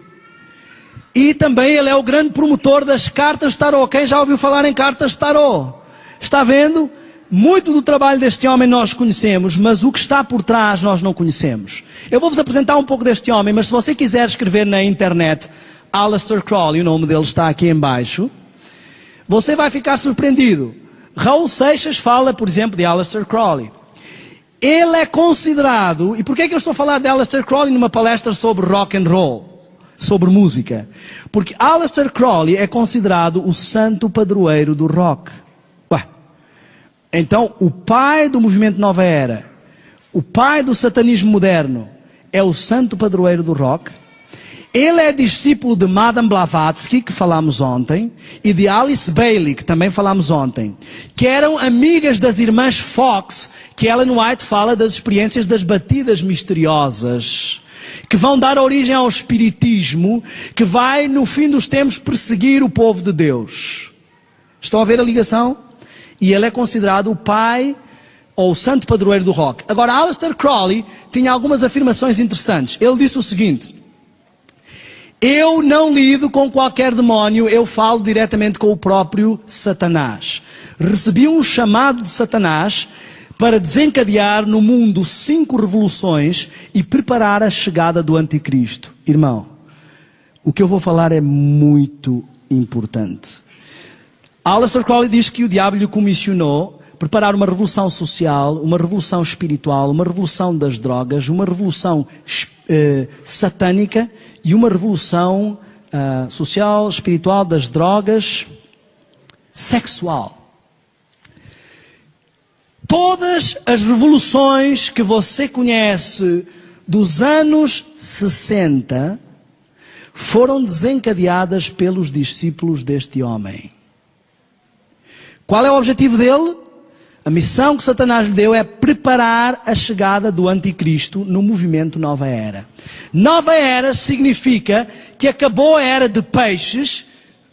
S1: e também ele é o grande promotor das cartas tarô. Quem já ouviu falar em cartas tarô? Está vendo? Muito do trabalho deste homem nós conhecemos, mas o que está por trás nós não conhecemos. Eu vou-vos apresentar um pouco deste homem, mas se você quiser escrever na internet Aleister Crowley, o nome dele está aqui em baixo, você vai ficar surpreendido. Raul Seixas fala, por exemplo, de Aleister Crowley. Ele é considerado, e por que é que eu estou a falar de Aleister Crowley numa palestra sobre rock and roll, sobre música? Porque Aleister Crowley é considerado o santo padroeiro do rock. Então, o pai do movimento Nova Era, o pai do satanismo moderno, é o santo padroeiro do rock. Ele é discípulo de Madame Blavatsky, que falámos ontem, e de Alice Bailey, que também falámos ontem, que eram amigas das irmãs Fox, que Ellen White fala das experiências das batidas misteriosas, que vão dar origem ao espiritismo, que vai, no fim dos tempos, perseguir o povo de Deus. Estão a ver a ligação? E ele é considerado o pai ou o santo padroeiro do rock. Agora, Aleister Crowley tinha algumas afirmações interessantes. Ele disse o seguinte: eu não lido com qualquer demónio, eu falo diretamente com o próprio Satanás. Recebi um chamado de Satanás para desencadear no mundo 5 revoluções e preparar a chegada do Anticristo. Irmão, o que eu vou falar é muito importante. Aleister Crowley diz que o diabo lhe comissionou preparar uma revolução social, uma revolução espiritual, uma revolução das drogas, uma revolução satânica e uma revolução social, espiritual, das drogas, sexual. Todas as revoluções que você conhece dos anos 60 foram desencadeadas pelos discípulos deste homem. Qual é o objetivo dele? A missão que Satanás lhe deu é preparar a chegada do Anticristo no movimento Nova Era. Nova Era significa que acabou a era de peixes.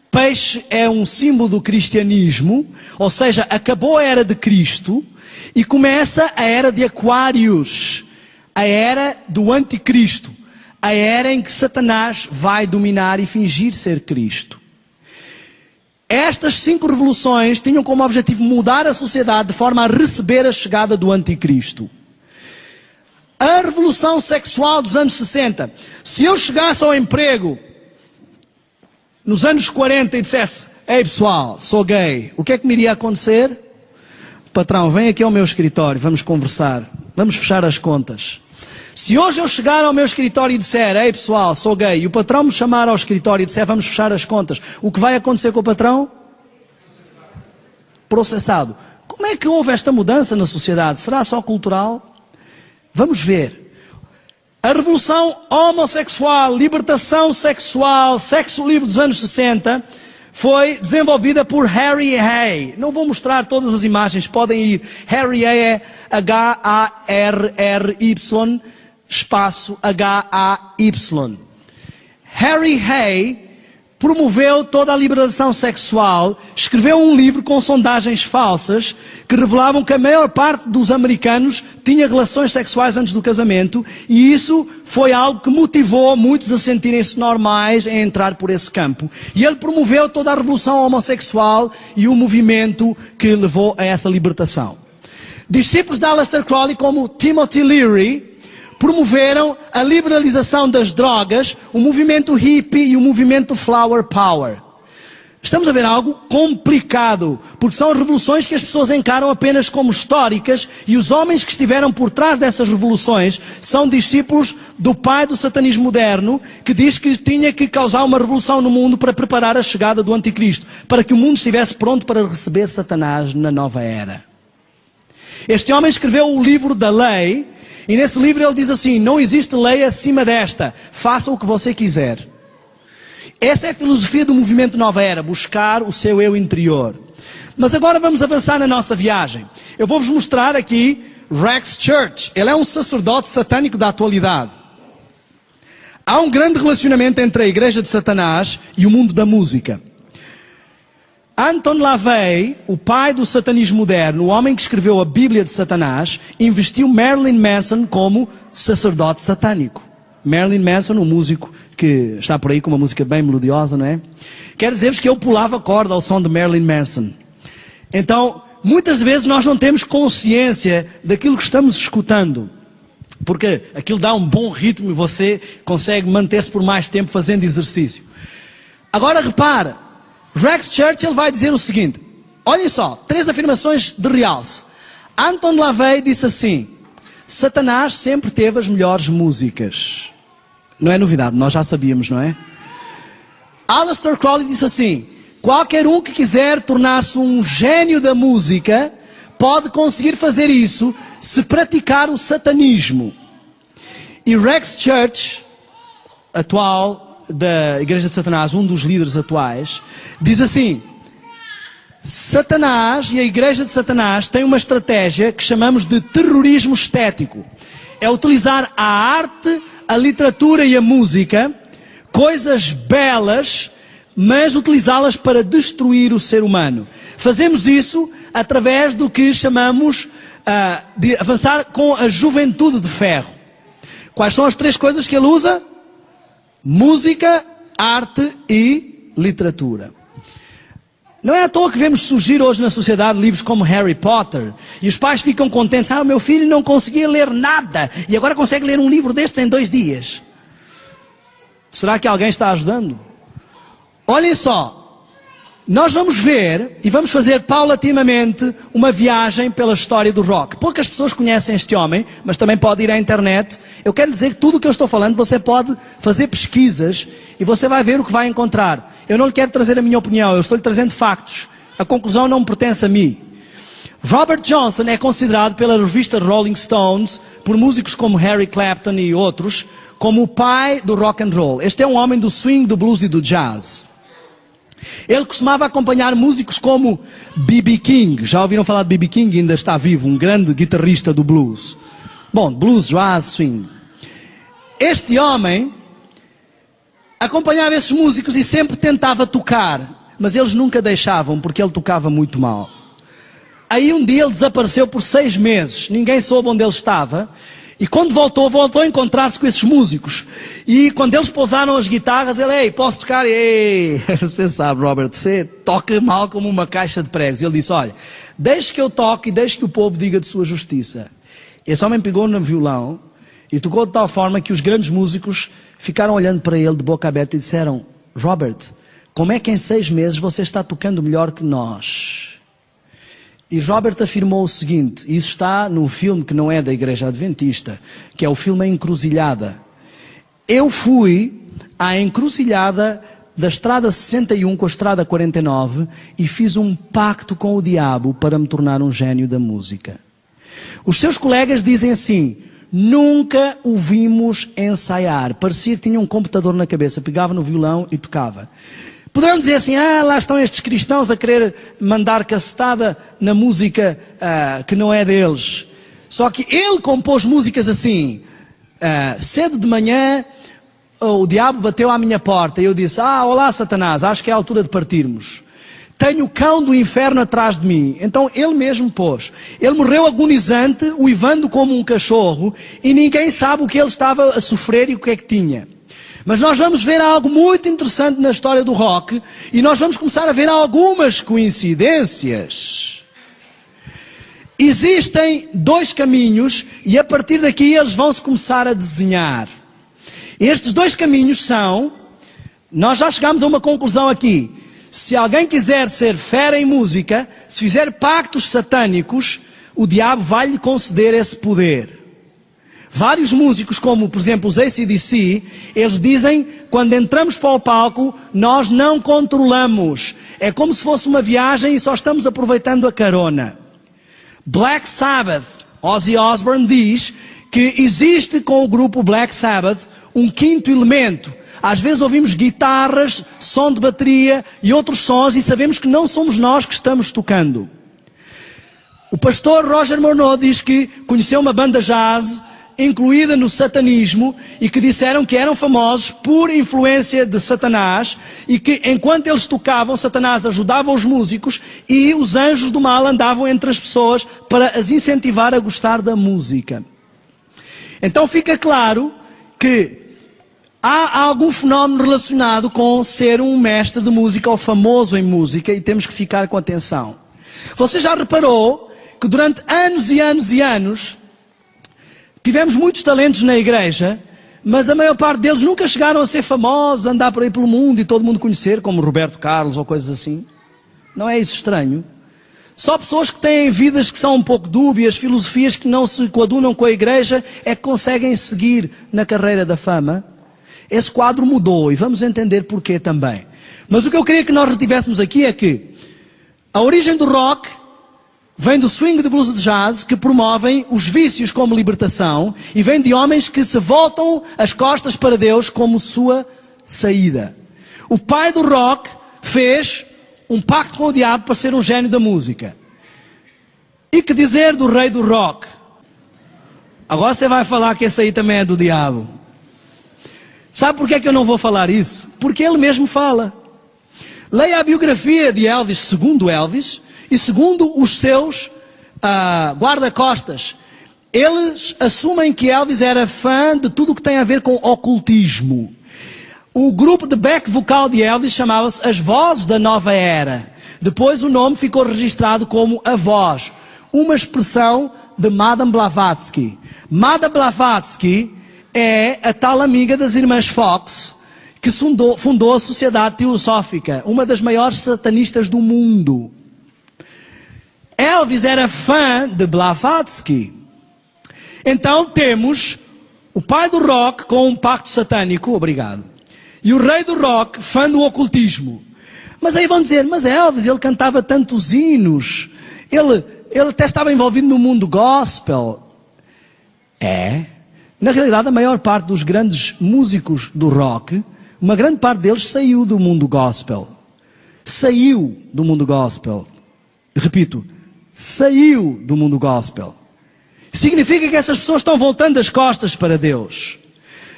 S1: Peixe é um símbolo do cristianismo, ou seja, acabou a era de Cristo e começa a era de Aquários, a era do Anticristo, a era em que Satanás vai dominar e fingir ser Cristo. Estas 5 revoluções tinham como objetivo mudar a sociedade de forma a receber a chegada do Anticristo. A revolução sexual dos anos 60. Se eu chegasse ao emprego nos anos 40 e dissesse: ei pessoal, sou gay, o que é que me iria acontecer? Patrão, vem aqui ao meu escritório, vamos conversar, vamos fechar as contas. Se hoje eu chegar ao meu escritório e disser: ei pessoal, sou gay, e o patrão me chamar ao escritório e disser: vamos fechar as contas, o que vai acontecer com o patrão? Processado. Como é que houve esta mudança na sociedade? Será só cultural? Vamos ver. A revolução homossexual, libertação sexual, sexo livre dos anos 60, foi desenvolvida por Harry Hay. Não vou mostrar todas as imagens, podem ir. Harry Hay é H-A-R-R-Y, espaço H-A-Y. Harry Hay promoveu toda a liberação sexual, escreveu um livro com sondagens falsas que revelavam que a maior parte dos americanos tinha relações sexuais antes do casamento, e isso foi algo que motivou muitos a sentirem-se normais em entrar por esse campo. E ele promoveu toda a revolução homossexual e o movimento que levou a essa libertação. Discípulos de Aleister Crowley como Timothy Leary promoveram a liberalização das drogas, o movimento hippie e o movimento flower power. Estamos a ver algo complicado, porque são revoluções que as pessoas encaram apenas como históricas, e os homens que estiveram por trás dessas revoluções são discípulos do pai do satanismo moderno, que diz que tinha que causar uma revolução no mundo para preparar a chegada do Anticristo, para que o mundo estivesse pronto para receber Satanás na nova era. Este homem escreveu o livro da lei, e nesse livro ele diz assim: não existe lei acima desta, faça o que você quiser. Essa é a filosofia do movimento Nova Era, buscar o seu eu interior. Mas agora vamos avançar na nossa viagem. Eu vou-vos mostrar aqui Rex Church. Ele é um sacerdote satânico da atualidade. há um grande relacionamento entre a igreja de Satanás e o mundo da música. Anton LaVey, o pai do satanismo moderno, o homem que escreveu a Bíblia de Satanás, investiu Marilyn Manson como sacerdote satânico. Marilyn Manson, um músico que está por aí com uma música bem melodiosa, não é? Quero dizer-vos que eu pulava corda ao som de Marilyn Manson. Então, muitas vezes nós não temos consciência daquilo que estamos escutando. Porque aquilo dá um bom ritmo e você consegue manter-se por mais tempo fazendo exercício. Agora repara, Rex Churchill vai dizer o seguinte, olhem só, 3 afirmações de realce. Anton LaVey disse assim, Satanás sempre teve as melhores músicas. Não é novidade, nós já sabíamos, não é? Aleister Crowley disse assim, qualquer um que quiser tornar-se um gênio da música, pode conseguir fazer isso se praticar o satanismo. E Rex Church, atual da Igreja de Satanás, um dos líderes atuais, diz assim, Satanás e a Igreja de Satanás têm uma estratégia que chamamos de terrorismo estético. É utilizar a arte, a literatura e a música, coisas belas, mas utilizá-las para destruir o ser humano. Fazemos isso através do que chamamos de avançar com a juventude de ferro. Quais são as 3 coisas que ele usa? Música, arte e literatura. Não é à toa que vemos surgir hoje na sociedade livros como Harry Potter. E os pais ficam contentes. O meu filho não conseguia ler nada. E agora consegue ler um livro destes em 2 dias. Será que alguém está ajudando? Olhem só. Nós vamos ver e vamos fazer paulatinamente uma viagem pela história do rock. Poucas pessoas conhecem este homem, mas também pode ir à internet. Eu quero dizer que tudo o que eu estou falando, você pode fazer pesquisas e você vai ver o que vai encontrar. Eu não lhe quero trazer a minha opinião, eu estou-lhe trazendo factos. A conclusão não me pertence a mim. Robert Johnson é considerado pela revista Rolling Stones, por músicos como Harry Clapton e outros, como o pai do rock and roll. Este é um homem do swing, do blues e do jazz. Ele costumava acompanhar músicos como B.B. King. Já ouviram falar de B.B. King? Ainda está vivo, um grande guitarrista do blues. Bom, blues, jazz, swing. Este homem acompanhava esses músicos e sempre tentava tocar, mas eles nunca deixavam porque ele tocava muito mal. Aí um dia ele desapareceu por 6 meses, ninguém soube onde ele estava. E quando voltou a encontrar-se com esses músicos. E quando eles pousaram as guitarras, ele, ei, posso tocar? Ei, você sabe, Robert, você toca mal como uma caixa de pregos. E ele disse, olha, deixe que eu toque e deixe que o povo diga de sua justiça. Esse homem pegou no violão e tocou de tal forma que os grandes músicos ficaram olhando para ele de boca aberta e disseram, Robert, como é que em 6 meses você está tocando melhor que nós? E Robert afirmou o seguinte, e isso está num filme que não é da Igreja Adventista, que é o filme A Encruzilhada. Eu fui à encruzilhada da estrada 61 com a estrada 49 e fiz um pacto com o diabo para me tornar um gênio da música. Os seus colegas dizem assim, nunca o vimos ensaiar. Parecia que tinha um computador na cabeça, pegava no violão e tocava. Poderão dizer assim, lá estão estes cristãos a querer mandar cacetada na música que não é deles. Só que ele compôs músicas assim, cedo de manhã, o diabo bateu à minha porta e eu disse, olá Satanás, acho que é a altura de partirmos. Tenho o cão do inferno atrás de mim. Então ele mesmo pôs. Ele morreu agonizante, uivando como um cachorro, e ninguém sabe o que ele estava a sofrer e o que é que tinha. Mas nós vamos ver algo muito interessante na história do rock e nós vamos começar a ver algumas coincidências. Existem 2 caminhos e a partir daqui eles vão se começar a desenhar. Estes 2 caminhos são, nós já chegamos a uma conclusão aqui, se alguém quiser ser fera em música, se fizer pactos satânicos, o diabo vai lhe conceder esse poder. Vários músicos, como por exemplo os AC/DC, eles dizem, quando entramos para o palco, nós não controlamos. É como se fosse uma viagem e só estamos aproveitando a carona. Black Sabbath, Ozzy Osbourne diz que existe com o grupo Black Sabbath um 5º elemento. Às vezes ouvimos guitarras, som de bateria e outros sons e sabemos que não somos nós que estamos tocando. O pastor Roger Morneau diz que conheceu uma banda jazz incluída no satanismo e que disseram que eram famosos por influência de Satanás e que enquanto eles tocavam, Satanás ajudava os músicos e os anjos do mal andavam entre as pessoas para as incentivar a gostar da música. Então fica claro que há algum fenómeno relacionado com ser um mestre de música ou famoso em música e temos que ficar com atenção. Você já reparou que durante anos e anos e anos tivemos muitos talentos na igreja, mas a maior parte deles nunca chegaram a ser famosos, a andar por aí pelo mundo e todo mundo conhecer, como Roberto Carlos ou coisas assim? Não é isso estranho? Só pessoas que têm vidas que são um pouco dúbias, filosofias que não se coadunam com a igreja, é que conseguem seguir na carreira da fama. Esse quadro mudou e vamos entender porquê também. Mas o que eu queria que nós retivéssemos aqui é que a origem do rock vem do swing, de blues e de jazz, que promovem os vícios como libertação, e vem de homens que se voltam as costas para Deus como sua saída. O pai do rock fez um pacto com o diabo para ser um gênio da música. E que dizer do rei do rock? Agora você vai falar que esse aí também é do diabo. Sabe por que é que eu não vou falar isso? Porque ele mesmo fala. Leia a biografia de Elvis, segundo Elvis, e segundo os seus guarda-costas. Eles assumem que Elvis era fã de tudo o que tem a ver com ocultismo. O grupo de back vocal de Elvis chamava-se As Vozes da Nova Era. Depois o nome ficou registrado como A Voz, uma expressão de Madame Blavatsky. Madame Blavatsky é a tal amiga das irmãs Fox, que fundou a Sociedade Teosófica, uma das maiores satanistas do mundo. Elvis era fã de Blavatsky. Então temos o pai do rock com um pacto satânico, obrigado, e o rei do rock, fã do ocultismo. Mas aí vão dizer, mas Elvis, ele cantava tantos hinos, ele até estava envolvido no mundo gospel. Na realidade, a maior parte dos grandes músicos do rock, uma grande parte deles saiu do mundo gospel. Saiu do mundo gospel. Repito, saiu do mundo gospel. Significa que essas pessoas estão voltando as costas para Deus.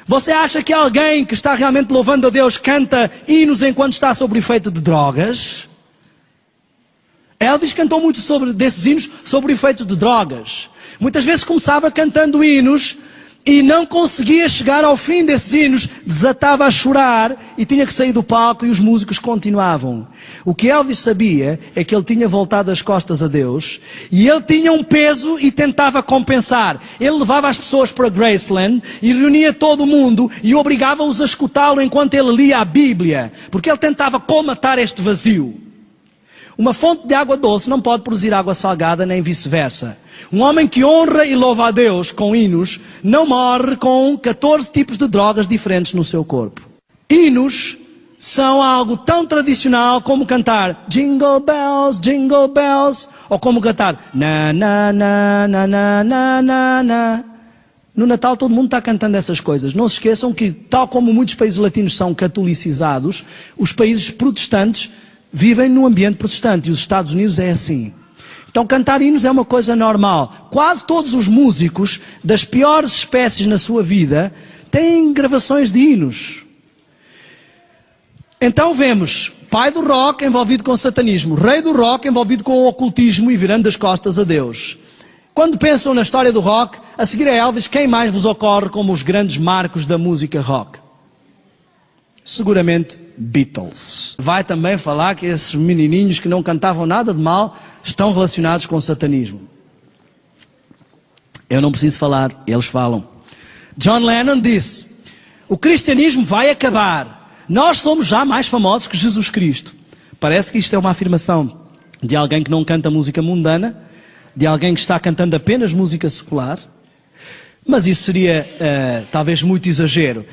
S1: Você acha que alguém que está realmente louvando a Deus canta hinos enquanto está sob o efeito de drogas? Elvis cantou muito desses hinos sob o efeito de drogas. Muitas vezes começava cantando hinos e não conseguia chegar ao fim desses hinos, desatava a chorar e tinha que sair do palco e os músicos continuavam. O que Elvis sabia é que ele tinha voltado as costas a Deus e ele tinha um peso e tentava compensar. Ele levava as pessoas para Graceland e reunia todo o mundo e obrigava-os a escutá-lo enquanto ele lia a Bíblia, porque ele tentava colmatar este vazio. Uma fonte de água doce não pode produzir água salgada, nem vice-versa. Um homem que honra e louva a Deus com hinos não morre com 14 tipos de drogas diferentes no seu corpo. Hinos são algo tão tradicional como cantar Jingle Bells, Jingle Bells, ou como cantar na na na na na na na na. No Natal todo mundo está cantando essas coisas. Não se esqueçam que, tal como muitos países latinos são catolicizados, os países protestantes vivem no ambiente protestante e os Estados Unidos é assim. Então cantar hinos é uma coisa normal. Quase todos os músicos das piores espécies na sua vida têm gravações de hinos. Então vemos pai do rock envolvido com satanismo, rei do rock envolvido com o ocultismo e virando as costas a Deus. Quando pensam na história do rock, a seguir a Elvis, quem mais vos ocorre como os grandes marcos da música rock? Seguramente Beatles. Vai também falar que esses menininhos que não cantavam nada de mal estão relacionados com o satanismo. Eu não preciso falar, eles falam. John Lennon disse: o cristianismo vai acabar. Nós somos já mais famosos que Jesus Cristo. Parece que isto é uma afirmação de alguém que não canta música mundana, de alguém que está cantando apenas música secular. Mas isso seria talvez muito exagero.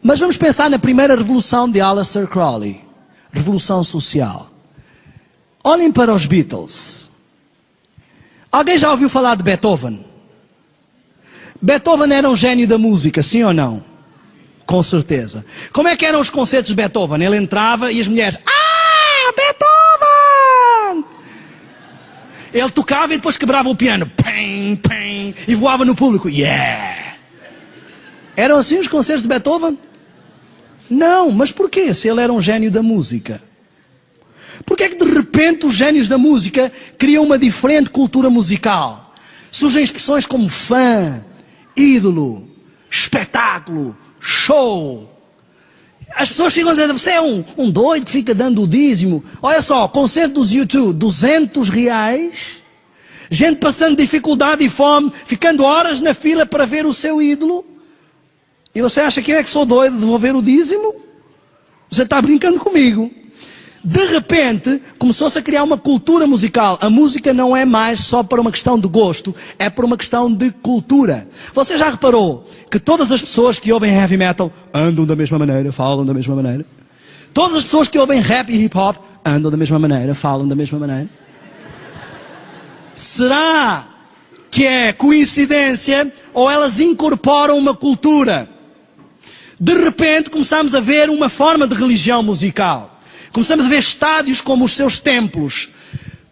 S1: Mas vamos pensar na primeira revolução de Aleister Crowley. Revolução social. Olhem para os Beatles. Alguém já ouviu falar de Beethoven? Beethoven era um gênio da música, sim ou não? Com certeza. Como é que eram os concertos de Beethoven? Ele entrava e as mulheres... Ah, Beethoven! Ele tocava e depois quebrava o piano. Pim, pim, e voava no público. Yeah! Eram assim os concertos de Beethoven? Não, mas porquê? Se ele era um gênio da música. Porquê é que de repente os génios da música criam uma diferente cultura musical? Surgem expressões como fã, ídolo, espetáculo, show. As pessoas ficam a dizer, você é um doido que fica dando o dízimo. Olha só, concerto dos U2, R$200. Gente passando dificuldade e fome, ficando horas na fila para ver o seu ídolo. E você acha que eu é que sou doido de devolver o dízimo? Você está brincando comigo. De repente, começou-se a criar uma cultura musical. A música não é mais só para uma questão de gosto, é por uma questão de cultura. Você já reparou que todas as pessoas que ouvem heavy metal andam da mesma maneira, falam da mesma maneira? Todas as pessoas que ouvem rap e hip hop andam da mesma maneira, falam da mesma maneira? Será que é coincidência ou elas incorporam uma cultura? De repente começamos a ver uma forma de religião musical. Começamos a ver estádios como os seus templos,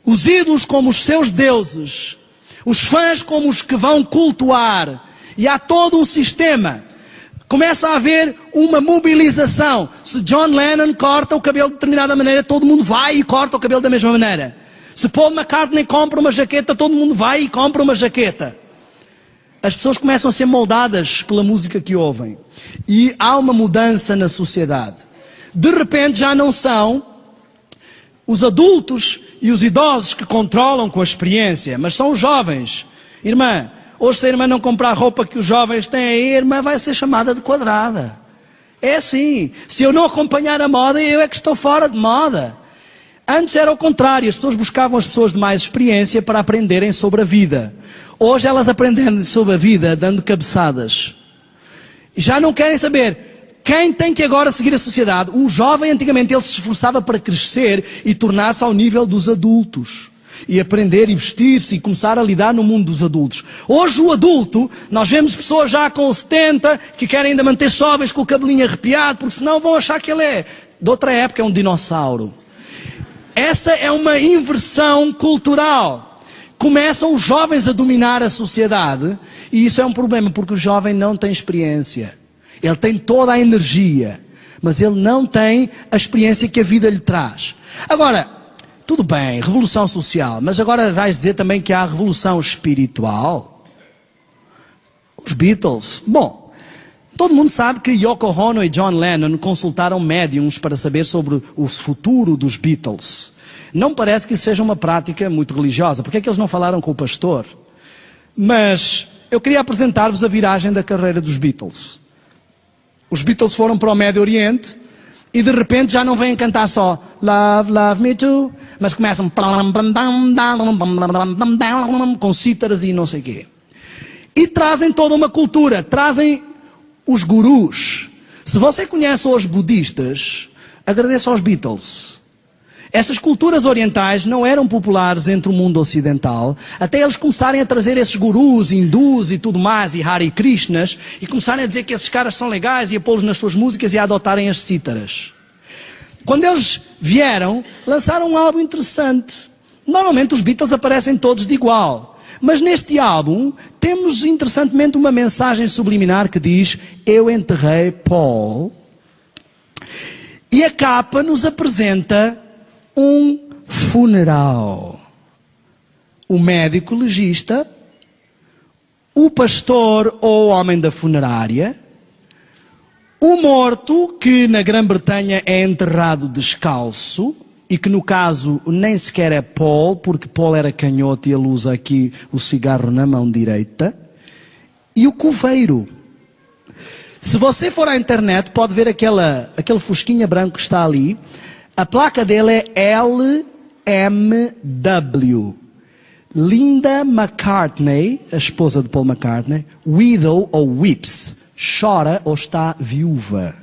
S1: os ídolos como os seus deuses, os fãs como os que vão cultuar. E há todo um sistema. Começa a haver uma mobilização. Se John Lennon corta o cabelo de determinada maneira, todo mundo vai e corta o cabelo da mesma maneira. Se Paul McCartney compra uma jaqueta, todo mundo vai e compra uma jaqueta. As pessoas começam a ser moldadas pela música que ouvem. E há uma mudança na sociedade. De repente já não são os adultos e os idosos que controlam com a experiência, mas são os jovens. Irmã, hoje se a irmã não comprar a roupa que os jovens têm aí, a irmã vai ser chamada de quadrada. É assim. Se eu não acompanhar a moda, eu é que estou fora de moda. Antes era o contrário, as pessoas buscavam as pessoas de mais experiência para aprenderem sobre a vida. Hoje elas aprendem sobre a vida dando cabeçadas. E já não querem saber quem tem que agora seguir a sociedade. O jovem antigamente ele se esforçava para crescer e tornar-se ao nível dos adultos. E aprender e vestir-se e começar a lidar no mundo dos adultos. Hoje o adulto, nós vemos pessoas já com 70 que querem ainda manter jovens com o cabelinho arrepiado, porque senão vão achar que ele é de outra época, é um dinossauro. Essa é uma inversão cultural. Começam os jovens a dominar a sociedade e isso é um problema porque o jovem não tem experiência. Ele tem toda a energia, mas ele não tem a experiência que a vida lhe traz. Agora, tudo bem, revolução social, mas agora vais dizer também que há revolução espiritual? Os Beatles, bom, todo mundo sabe que Yoko Ono e John Lennon consultaram médiums para saber sobre o futuro dos Beatles. Não parece que isso seja uma prática muito religiosa. Por que é que eles não falaram com o pastor? Mas eu queria apresentar-vos a viragem da carreira dos Beatles. Os Beatles foram para o Médio Oriente e de repente já não vêm cantar só Love, Love Me Too, mas começam com cítaras e não sei o quê. E trazem toda uma cultura, trazem os gurus. Se você conhece hoje budistas, agradeça aos Beatles. Essas culturas orientais não eram populares entre o mundo ocidental, até eles começarem a trazer esses gurus, hindus e tudo mais, e Hare Krishnas, e começarem a dizer que esses caras são legais e a pô-los nas suas músicas e a adotarem as cítaras. Quando eles vieram, lançaram um álbum interessante. Normalmente os Beatles aparecem todos de igual, mas neste álbum temos interessantemente uma mensagem subliminar que diz: eu enterrei Paul, e a capa nos apresenta um funeral. O médico legista, o pastor ou homem da funerária, o morto que na Grã-Bretanha é enterrado descalço e que no caso nem sequer é Paul, porque Paul era canhoto e ele usa aqui o cigarro na mão direita, e o coveiro. Se você for à internet pode ver aquele fusquinha branco que está ali. A placa dele é LMW. Linda McCartney, a esposa de Paul McCartney, widow ou weeps, chora ou está viúva.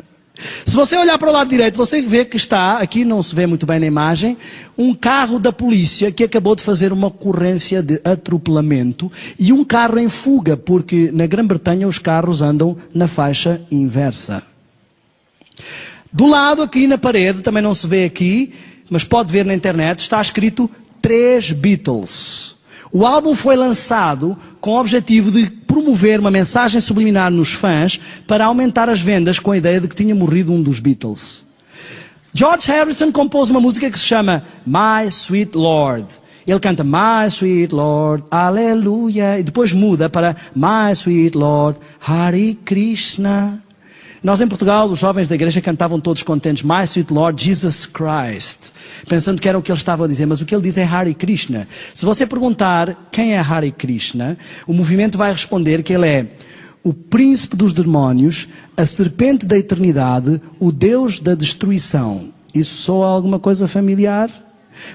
S1: Se você olhar para o lado direito, você vê que está, aqui não se vê muito bem na imagem, um carro da polícia que acabou de fazer uma ocorrência de atropelamento e um carro em fuga, porque na Grã-Bretanha os carros andam na faixa inversa. Do lado aqui na parede, também não se vê aqui, mas pode ver na internet, está escrito 3 Beatles. O álbum foi lançado com o objetivo de promover uma mensagem subliminar nos fãs para aumentar as vendas com a ideia de que tinha morrido um dos Beatles. George Harrison compôs uma música que se chama My Sweet Lord. Ele canta My Sweet Lord, Aleluia, e depois muda para My Sweet Lord, Hare Krishna. Nós em Portugal, os jovens da igreja cantavam todos contentes My Sweet Lord Jesus Christ, pensando que era o que ele estava a dizer, mas o que ele diz é Hare Krishna. Se você perguntar quem é Hare Krishna, o movimento vai responder que ele é o príncipe dos demónios, a serpente da eternidade, o Deus da destruição. Isso soa alguma coisa familiar?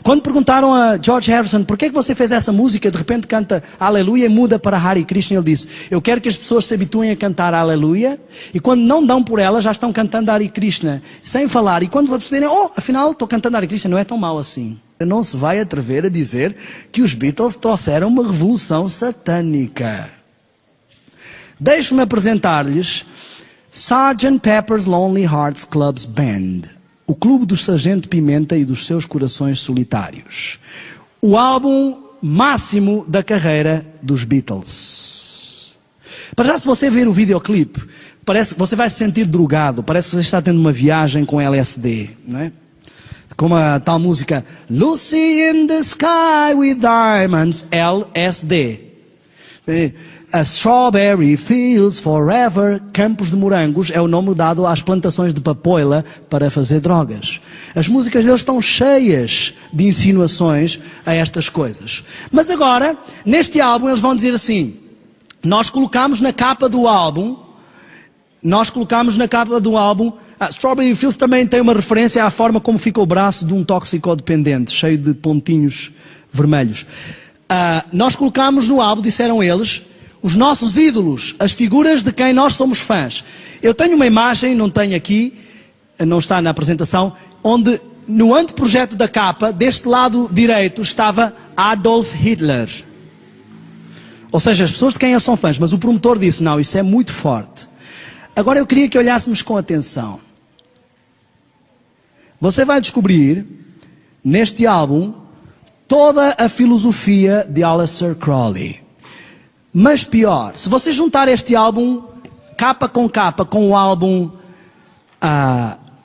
S1: Quando perguntaram a George Harrison por que é que você fez essa música, de repente canta Aleluia e muda para Hare Krishna, ele disse, eu quero que as pessoas se habituem a cantar Aleluia, e quando não dão por ela já estão cantando Hare Krishna, sem falar, e quando perceberem, afinal estou cantando Hare Krishna, não é tão mau assim. Não se vai atrever a dizer que os Beatles trouxeram uma revolução satânica. Deixe-me apresentar-lhes Sgt. Pepper's Lonely Hearts Club Band, o clube do Sargento Pimenta e dos seus corações solitários. O álbum máximo da carreira dos Beatles. Para já, se você ver o videoclipe, parece que você vai se sentir drogado, parece que você está tendo uma viagem com LSD, não é? Como a tal música Lucy in the Sky with Diamonds, LSD. A Strawberry Fields Forever, Campos de Morangos, é o nome dado às plantações de papoila para fazer drogas. As músicas deles estão cheias de insinuações a estas coisas. Mas agora, neste álbum, eles vão dizer assim, nós colocamos na capa do álbum, Strawberry Fields também tem uma referência à forma como fica o braço de um toxicodependente, cheio de pontinhos vermelhos. Nós colocamos no álbum, disseram eles, os nossos ídolos, as figuras de quem nós somos fãs. Eu tenho uma imagem, não tenho aqui, não está na apresentação, onde no anteprojeto da capa, deste lado direito, estava Adolf Hitler. Ou seja, as pessoas de quem eles são fãs, mas o promotor disse, não, isso é muito forte. Agora eu queria que olhássemos com atenção. Você vai descobrir, neste álbum, toda a filosofia de Aleister Crowley. Mas pior, se você juntar este álbum, capa, com o álbum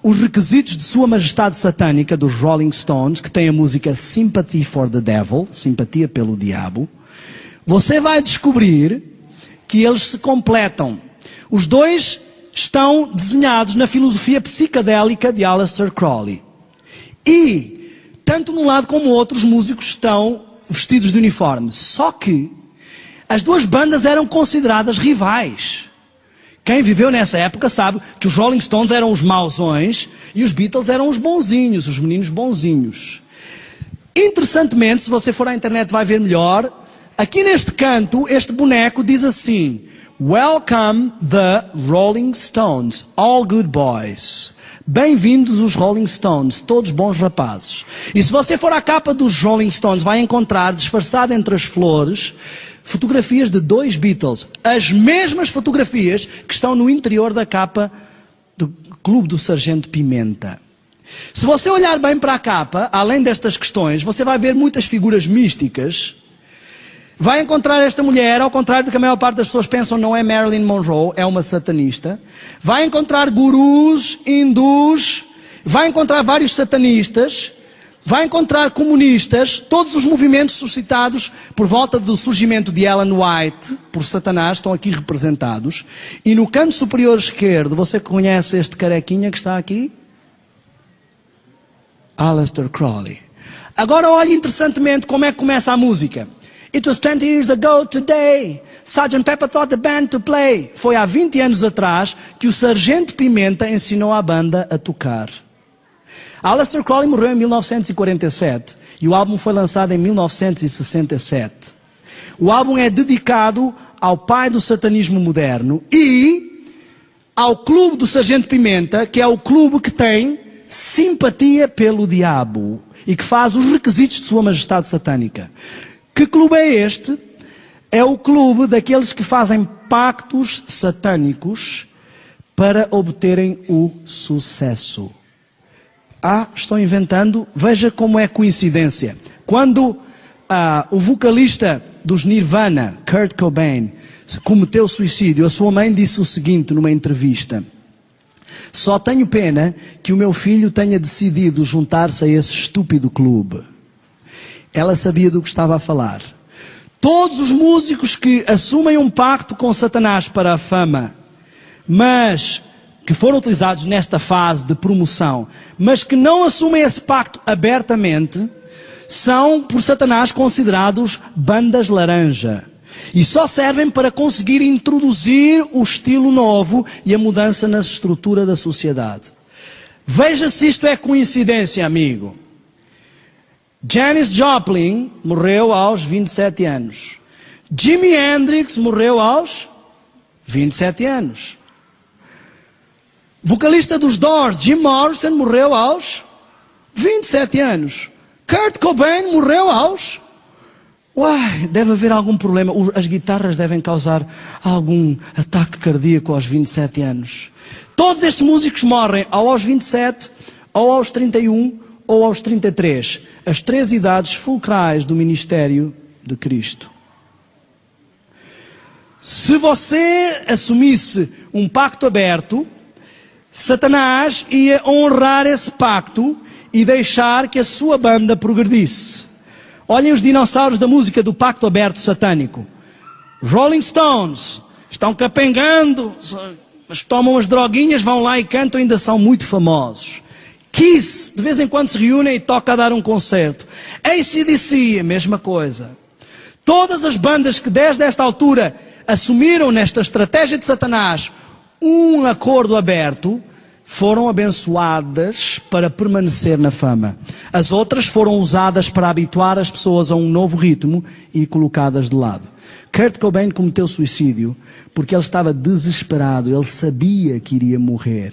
S1: Os Requisitos de Sua Majestade Satânica, dos Rolling Stones, que tem a música Sympathy for the Devil, Simpatia pelo Diabo, você vai descobrir que eles se completam. Os dois estão desenhados na filosofia psicadélica de Aleister Crowley. E, tanto num lado como no outro, os músicos estão vestidos de uniforme. Só que as duas bandas eram consideradas rivais. Quem viveu nessa época sabe que os Rolling Stones eram os mauzões e os Beatles eram os bonzinhos, os meninos bonzinhos. Interessantemente, se você for à internet vai ver melhor, aqui neste canto, este boneco diz assim, Welcome the Rolling Stones, all good boys. Bem-vindos os Rolling Stones, todos bons rapazes. E se você for à capa dos Rolling Stones, vai encontrar, disfarçado entre as flores, fotografias de dois Beatles. As mesmas fotografias que estão no interior da capa do Clube do Sargento Pimenta. Se você olhar bem para a capa, além destas questões, você vai ver muitas figuras místicas. Vai encontrar esta mulher, ao contrário do que a maior parte das pessoas pensam, não é Marilyn Monroe, é uma satanista. Vai encontrar gurus, hindus, vai encontrar vários satanistas, vai encontrar comunistas, todos os movimentos suscitados por volta do surgimento de Ellen White, por Satanás, estão aqui representados. E no canto superior esquerdo, você conhece este carequinha que está aqui? Aleister Crowley. Agora olhe interessantemente como é que começa a música. It was 20 years ago today. Sgt. Pepper taught the band to play. Foi há 20 anos atrás que o Sargento Pimenta ensinou à banda a tocar. Aleister Crowley morreu em 1947 e o álbum foi lançado em 1967. O álbum é dedicado ao pai do satanismo moderno e ao clube do Sargento Pimenta, que é o clube que tem simpatia pelo diabo e que faz os requisitos de Sua Majestade Satânica. Que clube é este? É o clube daqueles que fazem pactos satânicos para obterem o sucesso. Estou inventando. Veja como é coincidência. Quando o vocalista dos Nirvana, Kurt Cobain, cometeu suicídio, a sua mãe disse o seguinte numa entrevista: só tenho pena que o meu filho tenha decidido juntar-se a esse estúpido clube. Ela sabia do que estava a falar. Todos os músicos que assumem um pacto com Satanás para a fama, mas que foram utilizados nesta fase de promoção, mas que não assumem esse pacto abertamente, são por Satanás considerados bandas laranja. E só servem para conseguir introduzir o estilo novo e a mudança na estrutura da sociedade. Veja se isto é coincidência, amigo. Janis Joplin morreu aos 27 anos. Jimi Hendrix morreu aos 27 anos. Vocalista dos Doors, Jim Morrison, morreu aos 27 anos. Kurt Cobain morreu aos... Uai, deve haver algum problema. As guitarras devem causar algum ataque cardíaco aos 27 anos. Todos estes músicos morrem ou aos 27, ou aos 31, ou aos 33. As 3 idades fulcrais do ministério de Cristo. Se você assumisse um pacto aberto, Satanás ia honrar esse pacto e deixar que a sua banda progredisse. Olhem os dinossauros da música do pacto aberto satânico. Rolling Stones estão capengando, mas tomam as droguinhas, vão lá e cantam, ainda são muito famosos. Kiss, de vez em quando se reúnem e toca a dar um concerto. AC/DC, a mesma coisa. Todas as bandas que desde esta altura assumiram nesta estratégia de Satanás um acordo aberto, foram abençoadas para permanecer na fama. As outras foram usadas para habituar as pessoas a um novo ritmo e colocadas de lado. Kurt Cobain cometeu suicídio porque ele estava desesperado, ele sabia que iria morrer.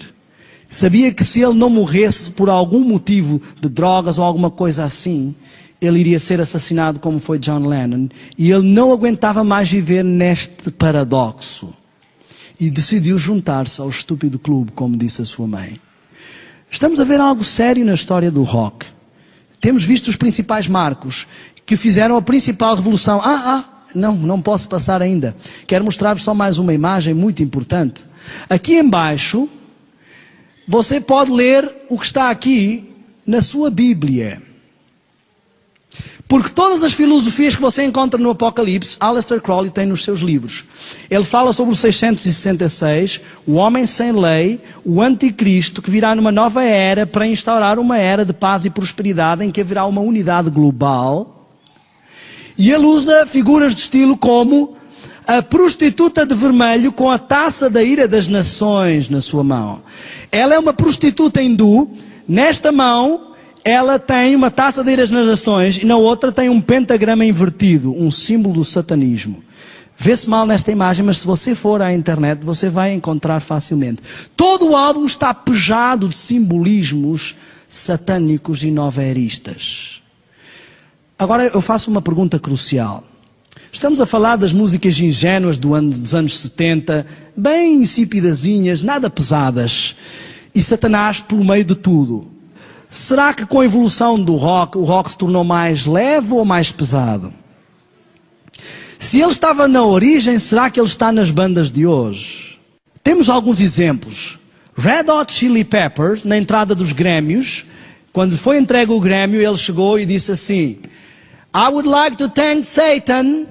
S1: Sabia que se ele não morresse por algum motivo de drogas ou alguma coisa assim, ele iria ser assassinado como foi John Lennon. E ele não aguentava mais viver neste paradoxo. E decidiu juntar-se ao estúpido clube, como disse a sua mãe. Estamos a ver algo sério na história do rock. Temos visto os principais marcos que fizeram a principal revolução. Não posso passar ainda. Quero mostrar-vos só mais uma imagem muito importante. Aqui embaixo, você pode ler o que está aqui na sua Bíblia. Porque todas as filosofias que você encontra no Apocalipse, Aleister Crowley tem nos seus livros. Ele fala sobre o 666, o homem sem lei, o anticristo que virá numa nova era para instaurar uma era de paz e prosperidade em que haverá uma unidade global. E ele usa figuras de estilo como a prostituta de vermelho com a taça da ira das nações na sua mão. Ela é uma prostituta hindu, nesta mão ela tem uma taça de ira das nações e na outra tem um pentagrama invertido, um símbolo do satanismo. Vê-se mal nesta imagem, mas se você for à internet, você vai encontrar facilmente. Todo o álbum está pejado de simbolismos satânicos e noveristas. Agora eu faço uma pergunta crucial. Estamos a falar das músicas ingênuas dos anos 70, bem insipidazinhas, nada pesadas. E Satanás por meio de tudo. Será que com a evolução do rock, o rock se tornou mais leve ou mais pesado? Se ele estava na origem, será que ele está nas bandas de hoje? Temos alguns exemplos. Red Hot Chili Peppers, na entrada dos Grêmios, quando foi entregue o Grêmio, ele chegou e disse assim: I would like to thank Satan.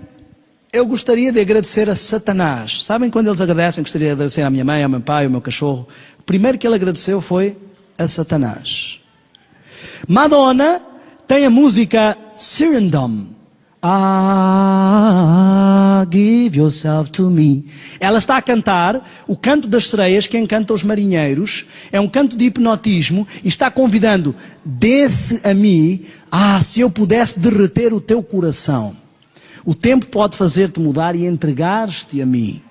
S1: Eu gostaria de agradecer a Satanás. Sabem quando eles agradecem? Gostaria de agradecer à minha mãe, ao meu pai, ao meu cachorro. O primeiro que ele agradeceu foi a Satanás. Madonna tem a música Serendum. Give yourself to me. Ela está a cantar o canto das sereias que encanta os marinheiros. É um canto de hipnotismo e está convidando: dê-se a mim. Se eu pudesse derreter o teu coração. O tempo pode fazer-te mudar e entregar-te a mim.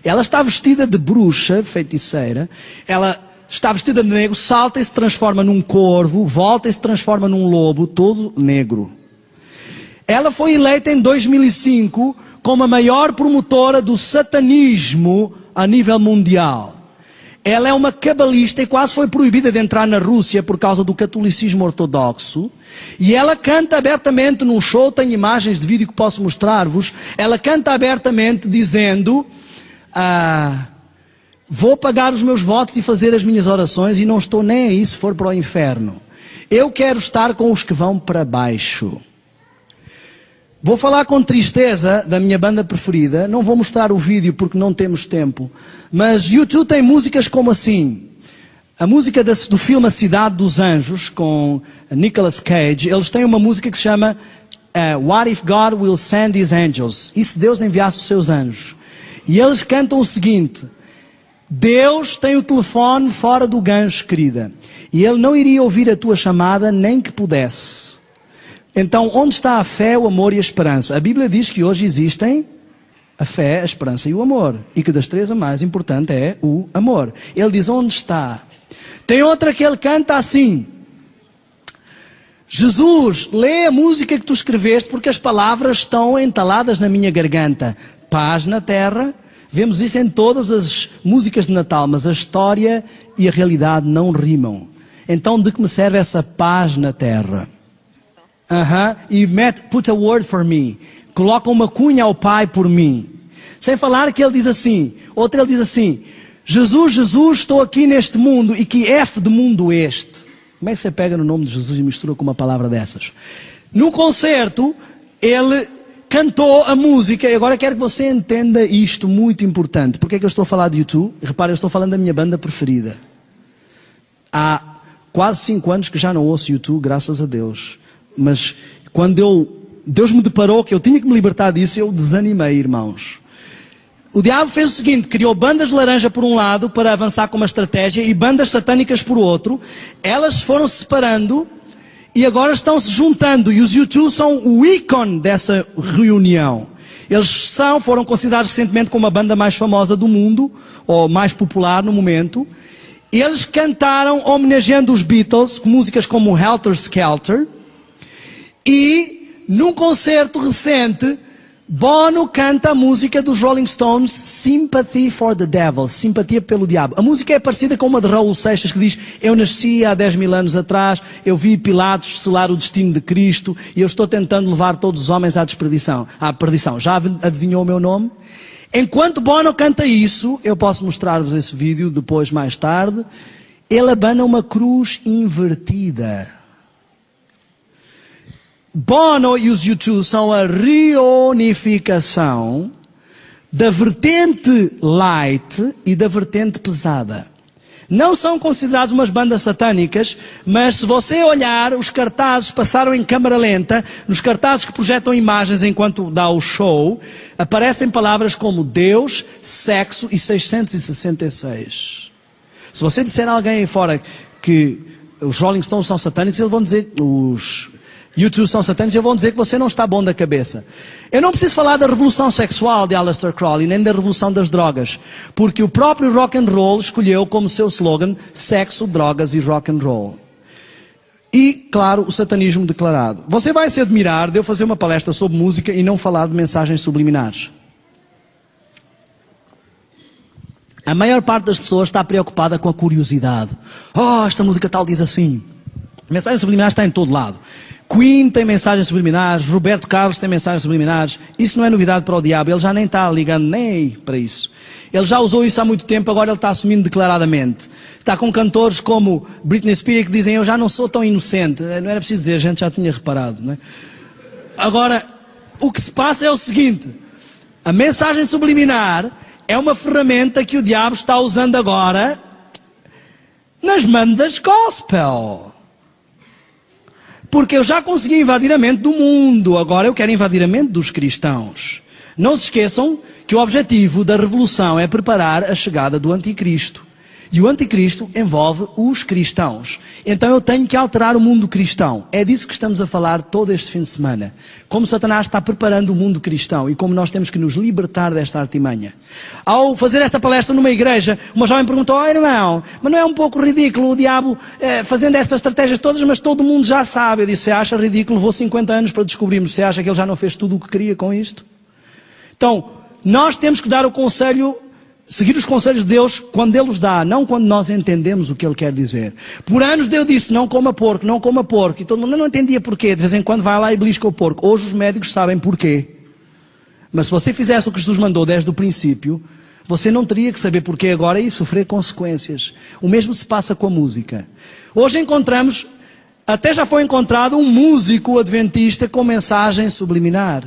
S1: Ela está vestida de bruxa, feiticeira. Ela está vestida de negro, salta e se transforma num corvo, volta e se transforma num lobo, todo negro. Ela foi eleita em 2005 como a maior promotora do satanismo a nível mundial. ela é uma cabalista e quase foi proibida de entrar na Rússia por causa do catolicismo ortodoxo. E ela canta abertamente num show, tenho imagens de vídeo que posso mostrar-vos. Ela canta abertamente dizendo, vou pagar os meus votos e fazer as minhas orações e não estou nem aí se for para o inferno. Eu quero estar com os que vão para baixo. Vou falar com tristeza da minha banda preferida, não vou mostrar o vídeo porque não temos tempo, mas U2 tem músicas como assim, a música do filme A Cidade dos Anjos, com Nicolas Cage, eles têm uma música que se chama What If God Will Send His Angels, e se Deus enviasse os seus anjos, e eles cantam o seguinte, Deus tem o telefone fora do gancho, querida, e Ele não iria ouvir a tua chamada nem que pudesse. Então, onde está a fé, o amor e a esperança? A Bíblia diz que hoje existem a fé, a esperança e o amor. E que das três a mais importante é o amor. Ele diz, onde está? Tem outra que ele canta assim. Jesus, lê a música que tu escreveste porque as palavras estão entaladas na minha garganta. Paz na terra. Vemos isso em todas as músicas de Natal, mas a história e a realidade não rimam. Então, de que me serve essa paz na terra? E put a word for me. Coloca uma cunha ao Pai por mim. Sem falar que ele diz assim. Outra ele diz assim. Jesus, Jesus, estou aqui neste mundo. E que F de mundo este? Como é que você pega no nome de Jesus e mistura com uma palavra dessas? No concerto, ele cantou a música. E agora quero que você entenda isto muito importante. Porque é que eu estou a falar de U2? Repare, eu estou falando da minha banda preferida. Há quase 5 anos que já não ouço U2, graças a Deus. Mas quando Deus me deparou que eu tinha que me libertar disso, eu desanimei, irmãos. O diabo fez o seguinte, criou bandas de laranja por um lado para avançar com uma estratégia e bandas satânicas por outro. Elas foram se separando e agora estão se juntando. E os U2 são o ícone dessa reunião. Eles foram considerados recentemente como a banda mais famosa do mundo, ou mais popular no momento. Eles cantaram homenageando os Beatles, com músicas como Helter Skelter. E, num concerto recente, Bono canta a música dos Rolling Stones, Sympathy for the Devil, Simpatia pelo Diabo. A música é parecida com uma de Raul Seixas que diz, eu nasci há 10.000 anos atrás, eu vi Pilatos selar o destino de Cristo e eu estou tentando levar todos os homens à perdição. Já adivinhou o meu nome? Enquanto Bono canta isso, eu posso mostrar-vos esse vídeo depois, mais tarde, ele abana uma cruz invertida. Bono e os U2 são a reunificação da vertente light e da vertente pesada. Não são considerados umas bandas satânicas, mas se você olhar, os cartazes passaram em câmara lenta, nos cartazes que projetam imagens enquanto dá o show, aparecem palavras como Deus, sexo e 666. Se você disser a alguém aí fora que os Rolling Stones são satânicos, eles vão dizer, os U2 são satânicos, eles vão dizer que você não está bom da cabeça. Eu não preciso falar da revolução sexual de Aleister Crowley, nem da revolução das drogas, porque o próprio rock and roll escolheu como seu slogan sexo, drogas e rock and roll. E, claro, o satanismo declarado. Você vai se admirar de eu fazer uma palestra sobre música e não falar de mensagens subliminares. A maior parte das pessoas está preocupada com a curiosidade. Oh, esta música tal diz assim. Mensagens subliminares está em todo lado. Queen tem mensagens subliminares, Roberto Carlos tem mensagens subliminares. Isso não é novidade para o diabo, ele já nem está ligando nem para isso. Ele já usou isso há muito tempo, agora ele está assumindo declaradamente. Está com cantores como Britney Spears que dizem, eu já não sou tão inocente. Não era preciso dizer, a gente já tinha reparado. Não é? Agora, o que se passa é o seguinte, a mensagem subliminar é uma ferramenta que o diabo está usando agora nas bandas gospel. Porque eu já consegui invadir a mente do mundo, agora eu quero invadir a mente dos cristãos. Não se esqueçam que o objetivo da revolução é preparar a chegada do anticristo. E o anticristo envolve os cristãos. Então eu tenho que alterar o mundo cristão. É disso que estamos a falar todo este fim de semana. Como Satanás está preparando o mundo cristão e como nós temos que nos libertar desta artimanha. Ao fazer esta palestra numa igreja, uma jovem perguntou, oh irmão, mas não é um pouco ridículo o diabo fazendo estas estratégias todas, mas todo mundo já sabe. Eu disse, você acha ridículo? Levou 50 anos para descobrirmos. Você acha que ele já não fez tudo o que queria com isto? Então, nós temos que dar o conselho seguir os conselhos de Deus quando Ele os dá, não quando nós entendemos o que Ele quer dizer. Por anos Deus disse, não coma porco, não coma porco. E todo mundo não entendia porquê. De vez em quando vai lá e belisca o porco. Hoje os médicos sabem porquê. Mas se você fizesse o que Jesus mandou desde o princípio, você não teria que saber porquê agora e sofrer consequências. O mesmo se passa com a música. Hoje encontramos, até já foi encontrado um músico adventista com mensagem subliminar.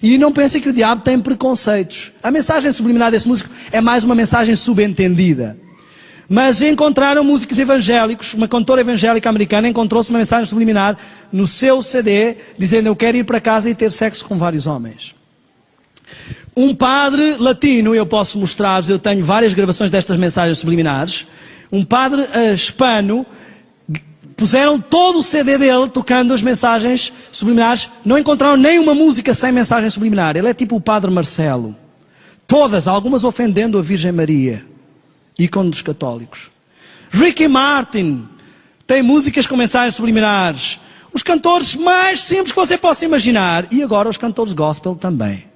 S1: E não pensem que o diabo tem preconceitos. A mensagem subliminar desse músico é mais uma mensagem subentendida. Mas encontraram músicos evangélicos, uma cantora evangélica americana encontrou-se uma mensagem subliminar no seu CD, dizendo, eu quero ir para casa e ter sexo com vários homens. Um padre latino, eu posso mostrar-vos, eu tenho várias gravações destas mensagens subliminares, um padre hispano, puseram todo o CD dele tocando as mensagens subliminares, não encontraram nenhuma música sem mensagem subliminar. Ele é tipo o Padre Marcelo. Todas, algumas ofendendo a Virgem Maria, ícone dos católicos. Ricky Martin tem músicas com mensagens subliminares. Os cantores mais simples que você possa imaginar. E agora os cantores gospel também.